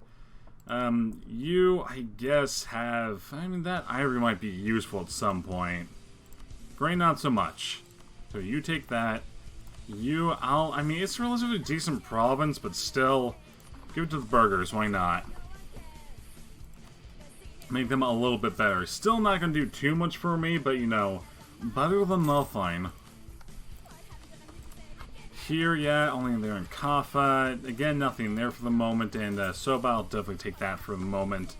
You, I guess, have... I mean, that ivory might be useful at some point. Grain, not so much. So you take that. I mean, it's a relatively decent province, but still... Give it to the burgers, why not? Make them a little bit better. Still not going to do too much for me, but, you know, better than nothing. Here, yeah, only there in Kaffa. Again, nothing there for the moment, and Soba, I'll definitely take that for the moment.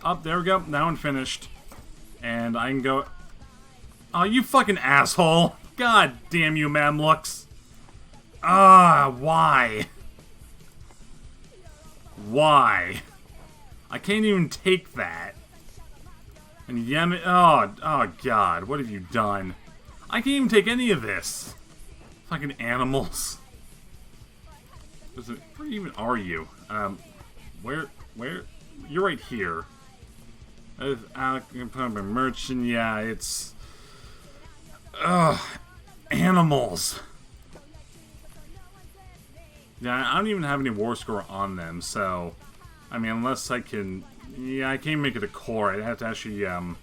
Up, there we go. That one finished. And I can go... Oh, you fucking asshole! God damn you, Mamluks! Ah, why? Why? I can't even take that. And Yemen... Oh, God. What have you done? I can't even take any of this. Fucking animals. Where even are you? Where? You're right here. Merchant, yeah, it's... Ugh. Animals. Yeah, I don't even have any war score on them, so... I mean, unless I can... Yeah, I can't make it a core. I'd have to actually, That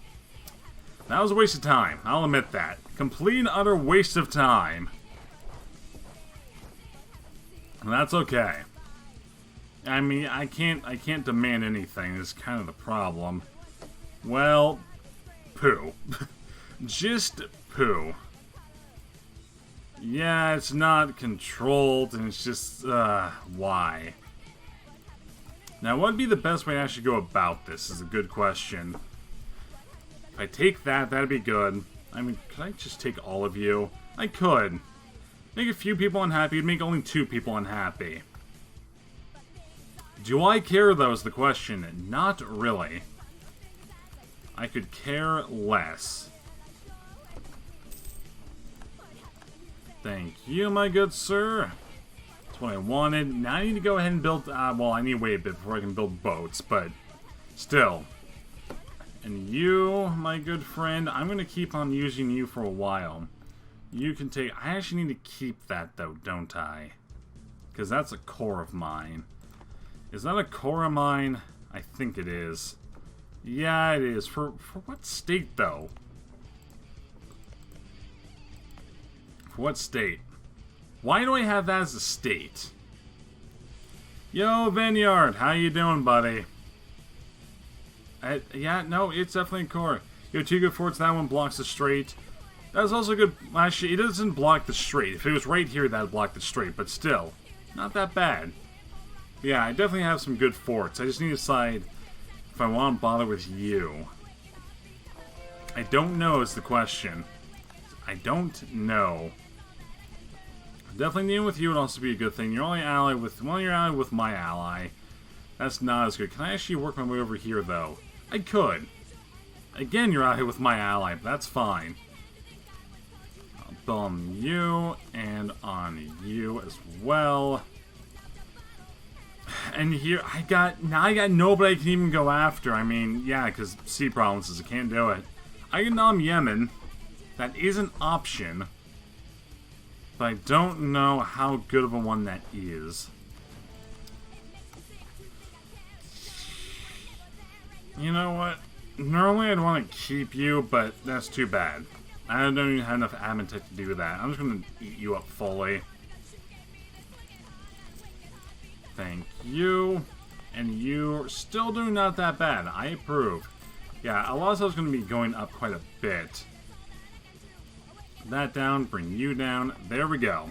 was a waste of time. I'll admit that. Complete and utter waste of time. And that's okay. I mean, I can't demand anything. Is kind of the problem. Well, poo. Just poo. Yeah, it's not controlled, and it's just, why? Now, what would be the best way to actually go about this is a good question. If I take that, that'd be good. I mean, could I just take all of you? I could. Make a few people unhappy, it'd make only 2 people unhappy. Do I care, though, is the question. Not really. I could care less. Thank you, my good sir. That's what I wanted. Now I need to go ahead and build... well, I need to wait a bit before I can build boats, but still. And you, my good friend, I'm going to keep on using you for a while. You can take... I actually need to keep that, though, don't I? Because that's a core of mine. Is that a core of mine? I think it is. Yeah, it is. For what state, though? For what state? Why do I have that as a state? Yo, Vineyard, how you doing, buddy? Yeah, no, it's definitely a core. Yo, 2 good forts, that one blocks the strait. That's also good. Actually, it doesn't block the strait. If it was right here, that would block the strait, but still, not that bad. Yeah, I definitely have some good forts. I just need to decide if I want to bother with you. I don't know is the question. I don't know. Definitely dealing with you would also be a good thing. You're only ally with... well, you're ally with my ally. That's not as good. Can I actually work my way over here, though? I could. Again, you're ally with my ally, but that's fine. I'll build on you and on you as well. And here, now I got nobody I can even go after. I mean, yeah, because sea provinces, I can't do it. I can nom Yemen. That is an option. But I don't know how good of a one that is. You know what? Normally I'd want to keep you, but that's too bad. I don't even have enough admin tech to do that. I'm just going to eat you up fully. Thank you. And you're still doing not that bad. I approve. Yeah, a lot of stuff's going to be going up quite a bit. That down, bring you down. There we go.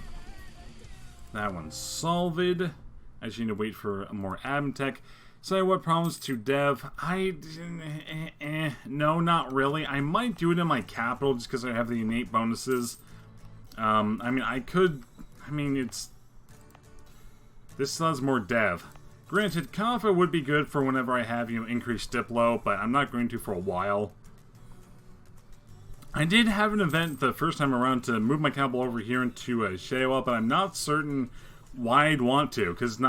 That one's solved. I just need to wait for more admin tech. So what problems to dev? No, not really. I might do it in my capital just because I have the innate bonuses. I mean, I could... I mean, it's... This still has more dev. Granted, Kafa would be good for whenever I have, you know, increased Diplo, but I'm not going to for a while. I did have an event the first time around to move my capital over here into Shewa, but I'm not certain why I'd want to, because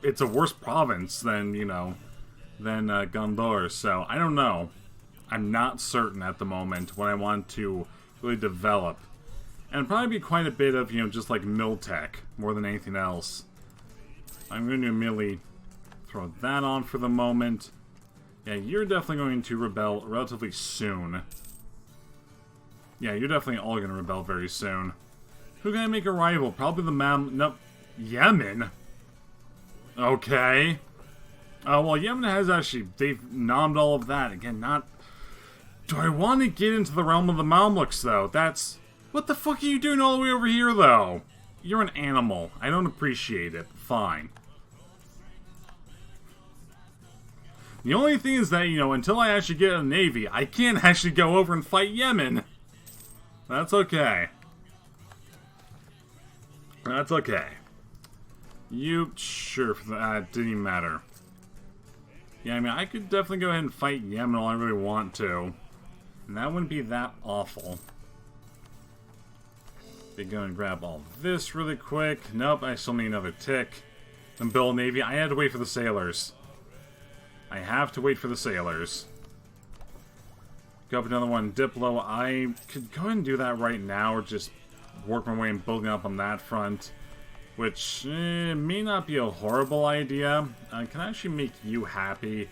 it's a worse province than, you know, than Gondor, so I don't know. I'm not certain at the moment what I want to really develop. And it'd probably be quite a bit of, you know, just like mill tech, more than anything else. I'm going to immediately throw that on for the moment. Yeah, you're definitely going to rebel relatively soon. Yeah, you're definitely all going to rebel very soon. Who can I make a rival? Probably the nope. Yemen? Okay. Oh, well, Yemen has actually... They've nommed all of that. Again, not... Do I want to get into the realm of the Mamluks, though? That's... What the fuck are you doing all the way over here, though? You're an animal. I don't appreciate it. Fine. The only thing is that, you know, until I actually get a navy, I can't actually go over and fight Yemen. That's okay. That's okay. You, sure, that didn't even matter. Yeah, I mean, I could definitely go ahead and fight Yemen all I really want to. And that wouldn't be that awful. They go and grab all this really quick. Nope, I still need another tick. Then build a navy. I had to wait for the sailors. I have to wait for the sailors. Go up another one, Diplo. I could go ahead and do that right now, or just work my way and building up on that front. Which may not be a horrible idea. Can I actually make you happy?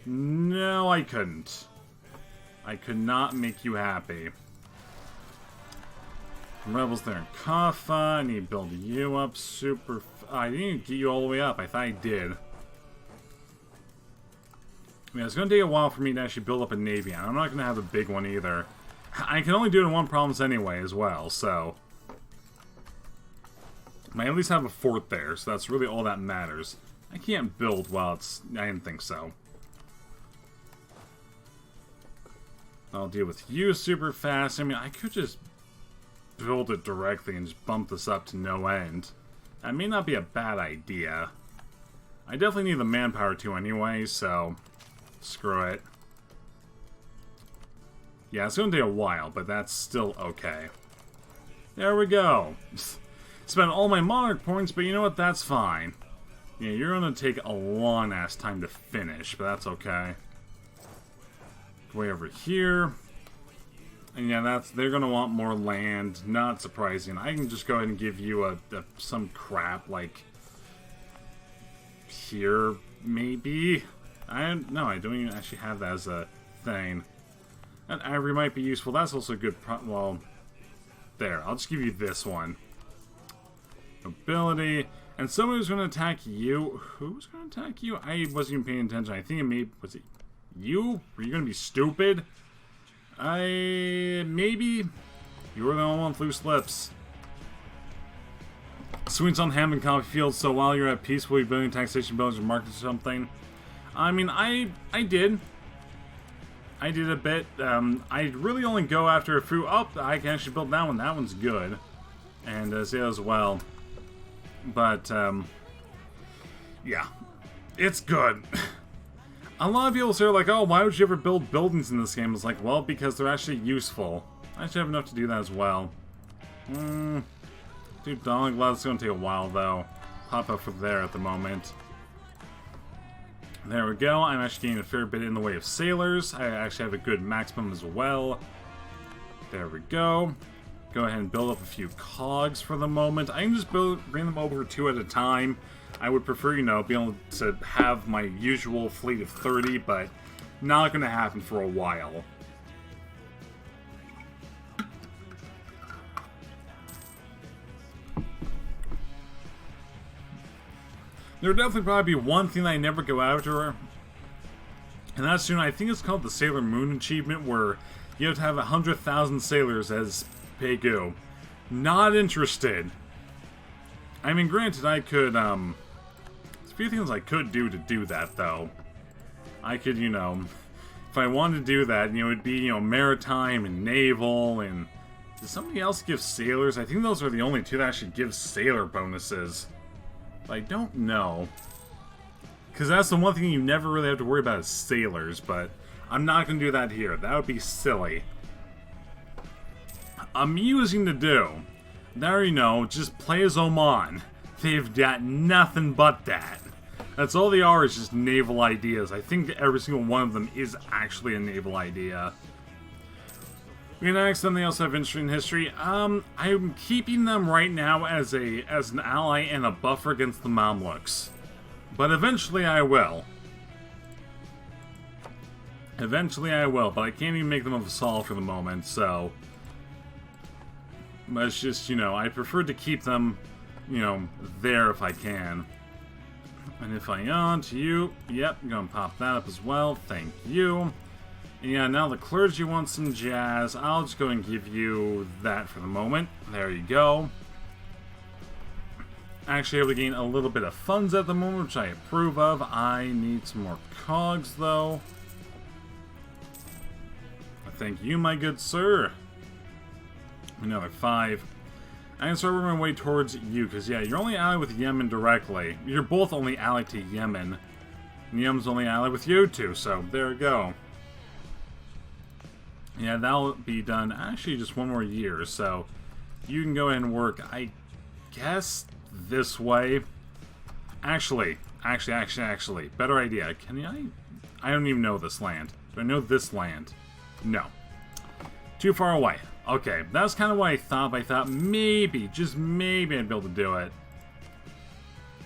No, I couldn't. I could not make you happy. Rebels there in Kaffa. I need to build you up super... I didn't get you all the way up. I thought I did. Yeah, it's going to take a while for me to actually build up a navy, and I'm not going to have a big one either. I can only do it in one province anyway as well, so... I at least have a fort there, so that's really all that matters. I can't build while it's... I didn't think so. I'll deal with you super fast. I mean, I could just build it directly and just bump this up to no end. That may not be a bad idea. I definitely need the manpower too anyway, so... Screw it. Yeah, it's going to take a while, but that's still okay. There we go. spent all my monarch points, but you know what? That's fine. Yeah, you're gonna take a long-ass time to finish, but that's okay. Way over here. And yeah, they're gonna want more land. Not surprising. I can just go ahead and give you some crap, like... here, maybe? I don't even actually have that as a thing. That ivory might be useful. That's also a good well, there. I'll just give you this one. Ability. And someone who's going to attack you. Who's going to attack you? I wasn't even paying attention. I think it may... Was it you? Were you going to be stupid? Maybe. You were the only one with loose lips. Sweets on ham and coffee fields, so while you're at peace, will you building taxation bills or market or something? I mean, I did. I did a bit. I really only go after a fruit. Oh, I can actually build that one. That one's good. And Zale as well. But, yeah. It's good. A lot of people say, like, oh, why would you ever build buildings in this game? It's like, well, because they're actually useful. I should have enough to do that as well. Dude, Donald Glad, it's going to take a while, though. Pop up from there at the moment. There we go. I'm actually getting a fair bit in the way of sailors. I actually have a good maximum as well. There we go. Go ahead and build up a few cogs for the moment. I can just bring them over 2 at a time. I would prefer, you know, be able to have my usual fleet of 30, but not going to happen for a while. There would definitely probably be one thing that I never go after, and that's soon. I think it's called the Sailor Moon achievement, where you have to have 100,000 sailors as Pegu. Not interested. I mean, granted, I could, there's a few things I could do to do that, though. I could, you know, if I wanted to do that, you know, it'd be, you know, maritime and naval, and does somebody else give sailors? I think those are the only 2 that actually give sailor bonuses. I don't know. Because that's the one thing you never really have to worry about is sailors, but I'm not going to do that here. That would be silly. Amusing to do. There you know, just play as Oman. They've got nothing but that. That's all they are, is just naval ideas. I think every single one of them is actually a naval idea. We next, something else of interesting history. I'm keeping them right now as an ally and a buffer against the Mamluks. But eventually I will. Eventually I will, but I can't even make them a vassal for the moment, so... But it's just, you know, I prefer to keep them, you know, there if I can. And if I on to you, yep, I'm gonna pop that up as well, thank you. Yeah, now the clergy wants some jazz. I'll just go and give you that for the moment. There you go. Actually able to gain a little bit of funds at the moment, which I approve of. I need some more cogs, though. Thank you, my good sir. Another 5. I can start working my way towards you, because, yeah, you're only allied with Yemen directly. You're both only allied to Yemen. And Yemen's only allied with you two, so there we go. Yeah, that'll be done actually just 1 more year, so you can go ahead and work, I guess, this way. Actually, better idea. I don't even know this land. Do I know this land? No. Too far away. Okay, that's kind of what I thought. I thought maybe, just maybe I'd be able to do it.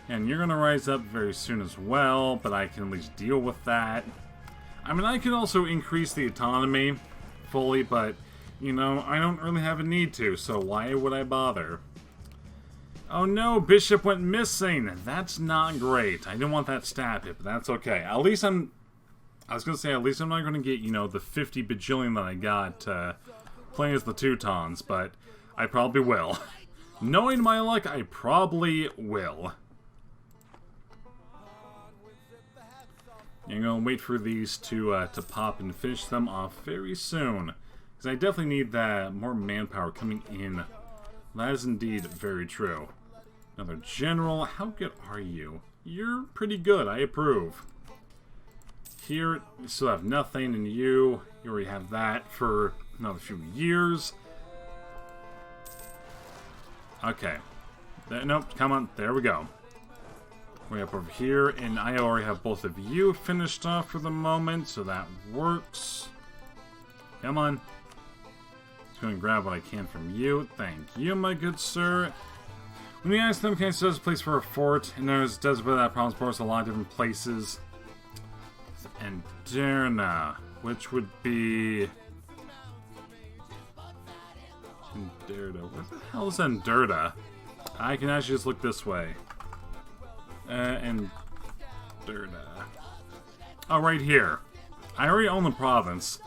And you're going to rise up very soon as well, but I can at least deal with that. I mean, I can also increase the autonomy fully, but, you know, I don't really have a need to, so why would I bother? Oh no, Bishop went missing! That's not great. I didn't want that stat hit, but that's okay. At least I was gonna say, at least I'm not gonna get, you know, the 50 bajillion that I got, playing as the Teutons, but I probably will. Knowing my luck, I probably will. I'm gonna wait for these to pop and finish them off very soon. Because I definitely need that more manpower coming in. That is indeed very true. Another general. How good are you? You're pretty good. I approve. Here, you still have nothing, and you already have that for another few years. Okay. Nope, come on. There we go. Way up over here, and I already have both of you finished off for the moment, so that works. Come on. Just gonna grab what I can from you. Thank you, my good sir. When we asked them, can I suggest a place for a fort? And there's does with that problems for us a lot of different places. And Derna, which would be Enderda. What the hell is Enderda? I can actually just look this way. And oh, right here. I already own the province.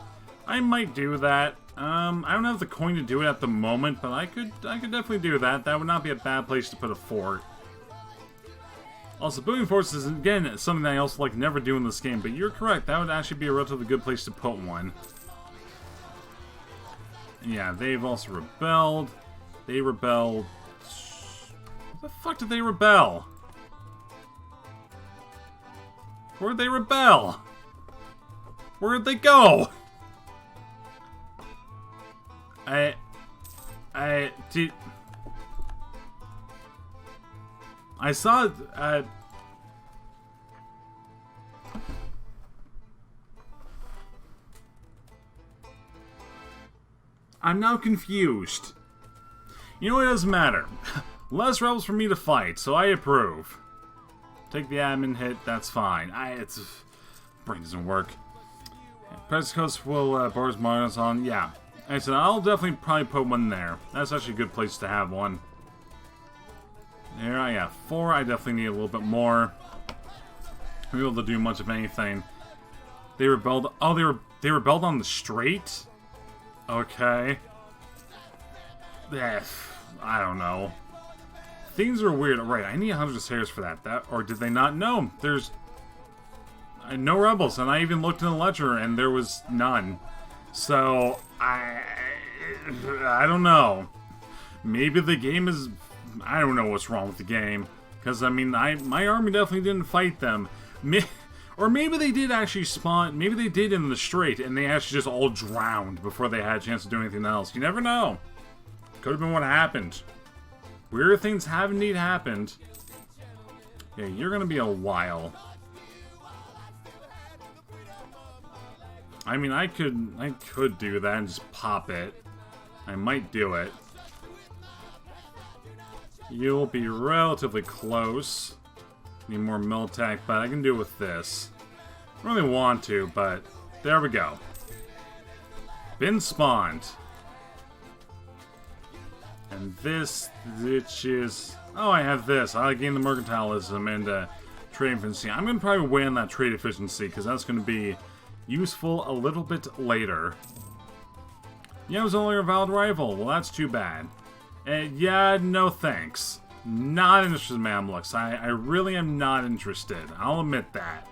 I might do that. I don't have the coin to do it at the moment, but I could definitely do that. That would not be a bad place to put a fort. Also, building forts is, again, something that I also like never do in this game, but you're correct. That would actually be a relatively good place to put one. Yeah, they've also rebelled. They rebelled. What the fuck did they rebel? Where'd they rebel? Where'd they go? I saw, I'm now confused. You know, it doesn't matter. Less rebels for me to fight, so I approve. Take the admin hit, that's fine. Brain doesn't work. Press Coast will Boris Marinus on, yeah. I said, I'll definitely probably put one there. That's actually a good place to have one. There I got 4. I definitely need a little bit more. To be able to do much of anything. They rebelled. Oh, they rebelled on the strait? Okay. I don't know. Things are weird. Right, I need 100 hairs for that. Or did they not? No, there's no rebels, and I even looked in the ledger, and there was none. So I don't know. Maybe the game is. I don't know what's wrong with the game, because I mean, my army definitely didn't fight them. Or maybe they did actually spawn. Maybe they did in the strait, and they actually just all drowned before they had a chance to do anything else. You never know. Could have been what happened. Weird things have indeed happened. Yeah, you're gonna be a while. I mean, I could do that and just pop it. I might do it. You'll be relatively close. Need more Miltech, but I can do it with this. I don't really want to, but there we go. Been spawned. And this, which is... Oh, I have this. I gain the mercantilism and trade efficiency. I'm going to probably weigh on that trade efficiency, because that's going to be useful a little bit later. Yeah, it was only a valid rival. Well, that's too bad. Yeah, no thanks. Not interested in Mamluks. I really am not interested. I'll admit that.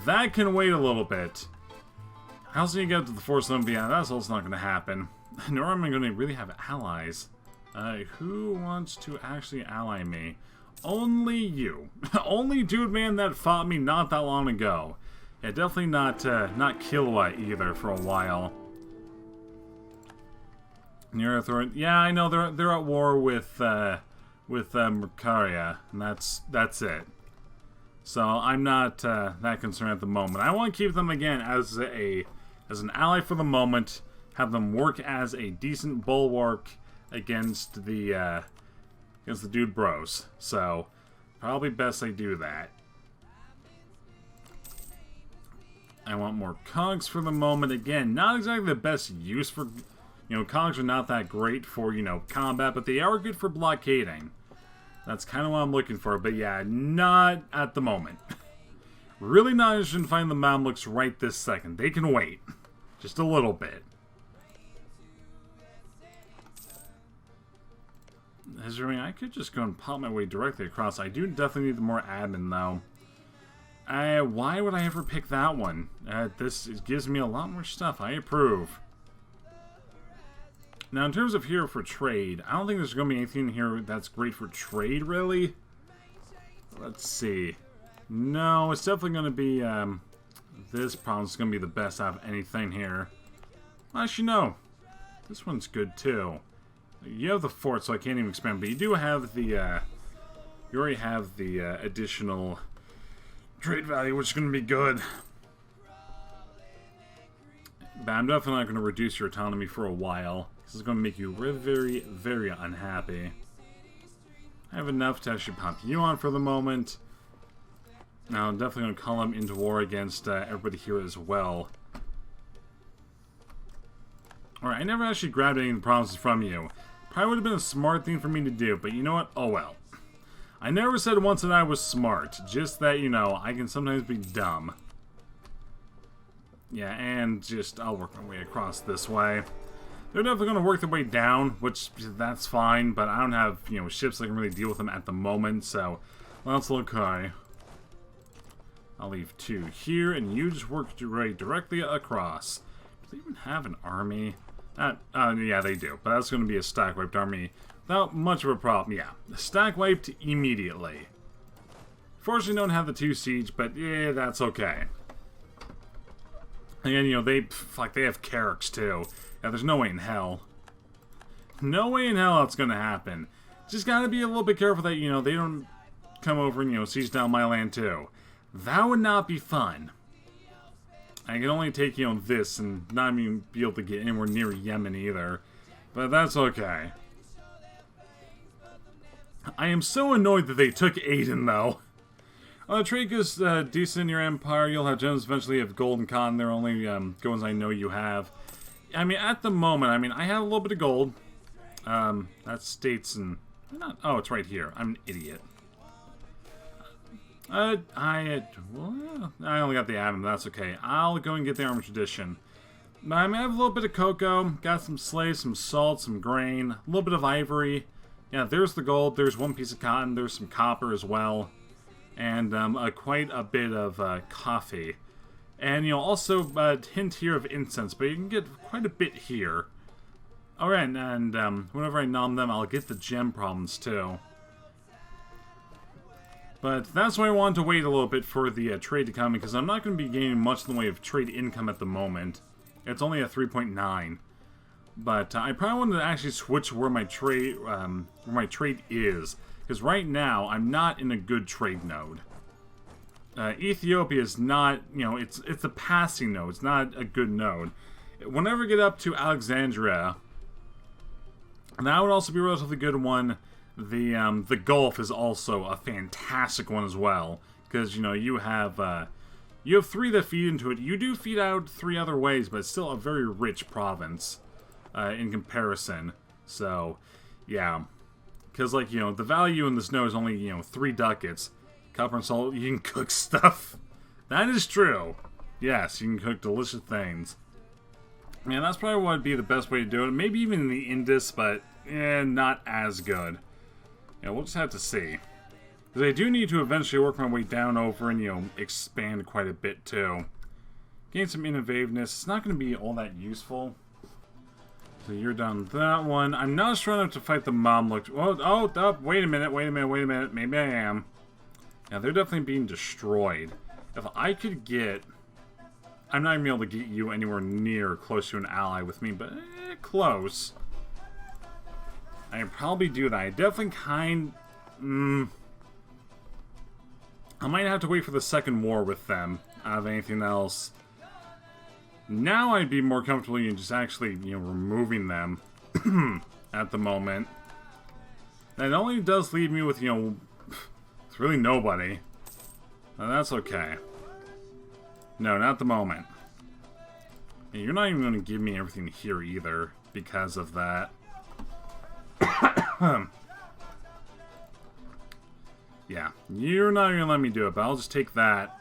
That can wait a little bit. I also need to get to the Force Olympia. That's also not going to happen. Nor am I going to really have allies. Who wants to actually ally me? Only you. Only dude man that fought me not that long ago. Yeah, definitely not Killua either for a while. Near Authority. Yeah, I know they're at war with Mercaria, and that's it. So I'm not that concerned at the moment. I want to keep them again as an ally for the moment. Have them work as a decent bulwark against the dude bros. So probably best I do that. I want more cogs for the moment. Again, not exactly the best use for. You know, cogs are not that great for, combat, but they are good for blockading. That's kind of what I'm looking for, but yeah, not at the moment. Really not interested in finding the Mamluks right this second. They can wait. Just a little bit. I could just go and pop my way directly across. I do definitely need more admin, though. Why would I ever pick that one? This gives me a lot more stuff. I approve. Now, in terms of here for trade, I don't think there's going to be anything here that's great for trade, really. Let's see. No, it's definitely going to be, this problem's going to be the best out of anything here. Actually, no. This one's good, too. You have the fort, so I can't even expand, but you do have the, you already have the, additional trade value, which is going to be good. But I'm definitely not going to reduce your autonomy for a while. This is going to make you very, very unhappy. I have enough to actually pop you on for the moment. Now, I'm definitely going to call him into war against everybody here as well. Alright, I never actually grabbed any of the promises from you. Probably would have been a smart thing for me to do, but you know what? Oh well. I never said once that I was smart, just that, you know, I can sometimes be dumb. Yeah, and just, I'll work my way across this way. They're definitely going to work their way down, which, that's fine, but I don't have, you know, ships that can really deal with them at the moment, so that's okay. I'll leave 2 here, and you just work your way directly across. Do they even have an army? Yeah, they do, but that's going to be a stack-wiped army without much of a problem. Yeah, stack-wiped immediately. Fortunately, don't have the 2 siege, but yeah, that's okay. And, you know, they have Carracks, too. Yeah, there's no way in hell. No way in hell that's going to happen. Just got to be a little bit careful that, you know, they don't come over and, you know, siege down my land, too. That would not be fun. I can only take, you know, this and not even be able to get anywhere near Yemen either. But that's okay. I am so annoyed that they took Aden, though. Trade is decent in your empire. You'll have gems eventually. You have gold and cotton. They're only good ones I know you have. I mean, at the moment, I mean, I have a little bit of gold. That's states and... Not, oh, it's right here. I'm an idiot. Well, I only got the atom. That's okay. I'll go and get the armor tradition. I mean, I have a little bit of cocoa. Got some slaves, some salt, some grain. A little bit of ivory. Yeah, there's the gold. There's 1 piece of cotton. There's some copper as well. And quite a bit of coffee. And, you know, also a hint here of incense, but you can get quite a bit here. Alright, and whenever I nom them, I'll get the gem problems, too. But that's why I wanted to wait a little bit for the trade to come, because I'm not going to be gaining much in the way of trade income at the moment. It's only at 3.9. But I probably wanted to actually switch where my trade is. Because right now, I'm not in a good trade node. Ethiopia is not, you know, it's a passing node. It's not a good node. Whenever I get up to Alexandria, that would also be a relatively good one. The Gulf is also a fantastic one as well. Because, you know, you have 3 that feed into it. You do feed out 3 other ways, but it's still a very rich province in comparison. So, yeah. Because, like, you know, the value in the snow is only, you know, 3 ducats. Copper and salt, you can cook stuff. That is true. Yes, you can cook delicious things. Yeah, that's probably what would be the best way to do it. Maybe even in the Indus, but, not as good. Yeah, we'll just have to see. Because I do need to eventually work my way down over and, you know, expand quite a bit, too. Gain some innovativeness. It's not going to be all that useful. So you're done that one. I'm not strong enough to fight the Mamluks. Oh, wait a minute. Maybe I am. Yeah, they're definitely being destroyed. If I could get... I'm not even able to get you anywhere near close to an ally with me, but close. I can probably do that. I definitely I might have to wait for the second war with them out of anything else. Now I'd be more comfortable in just actually, you know, removing them at the moment. That only does leave me with, you know, it's really nobody. And that's okay. No, not the moment. And you're not even going to give me everything here either because of that. Yeah, you're not going to let me do it, but I'll just take that.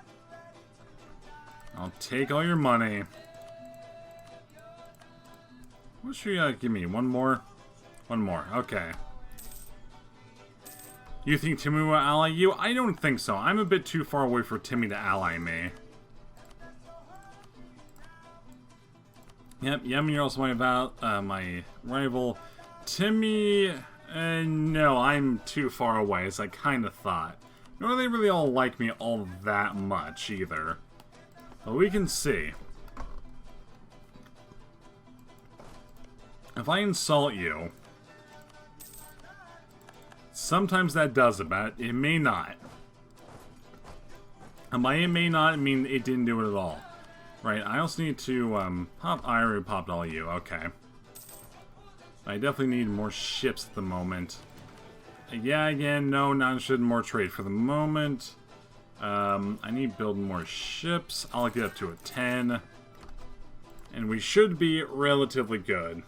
I'll take all your money. What should you give me? One more? One more. Okay. You think Timmy will ally you? I don't think so. I'm a bit too far away for Timmy to ally me. Yep, Yemen, you're also my rival. Timmy, no, I'm too far away, as I kind of thought. Nor do they really all like me all that much, either. But we can see. If I insult you, sometimes that does it, but it may not. And by it may not, I mean it didn't do it at all. Right, I also need to, I already popped all you, okay. I definitely need more ships at the moment. Yeah, again, no, not interested in more trade for the moment. I need to build more ships. I'll get up to a 10. And we should be relatively good.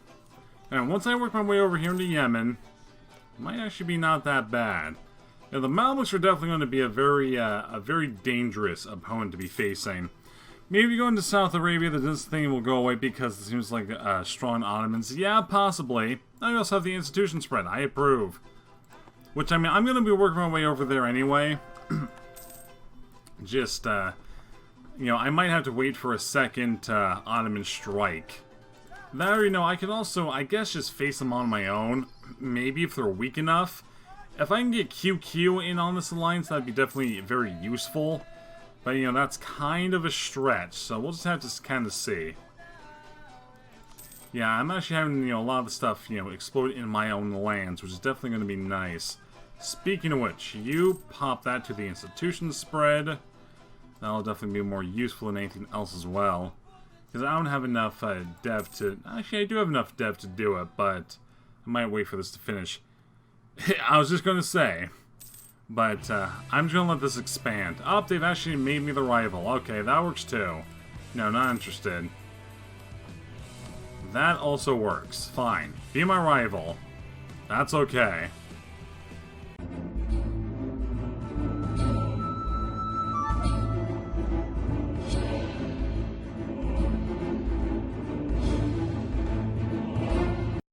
And once I work my way over here into Yemen, it might actually be not that bad. Now, the Mamluks are definitely going to be a very dangerous opponent to be facing. Maybe going to South Arabia, this thing will go away because it seems like strong Ottomans. Yeah, possibly. I also have the institution spread. I approve. Which, I mean, I'm going to be working my way over there anyway. Just, you know, I might have to wait for a second Ottoman strike. That, or, you know, I could also, I guess, just face them on my own. Maybe if they're weak enough. If I can get QQ in on this alliance, that'd be definitely very useful. But, you know, that's kind of a stretch, so we'll just have to kind of see. Yeah, I'm actually having, you know, a lot of the stuff, you know, explode in my own lands, which is definitely going to be nice. Speaking of which, you pop that to the institution spread. That'll definitely be more useful than anything else as well. Because I don't have enough dev to... Actually, I do have enough dev to do it, but I might wait for this to finish. I was just going to say... But, I'm just gonna let this expand. Oh, they've actually made me the rival. Okay, that works too. No, not interested. That also works. Fine. Be my rival. That's okay.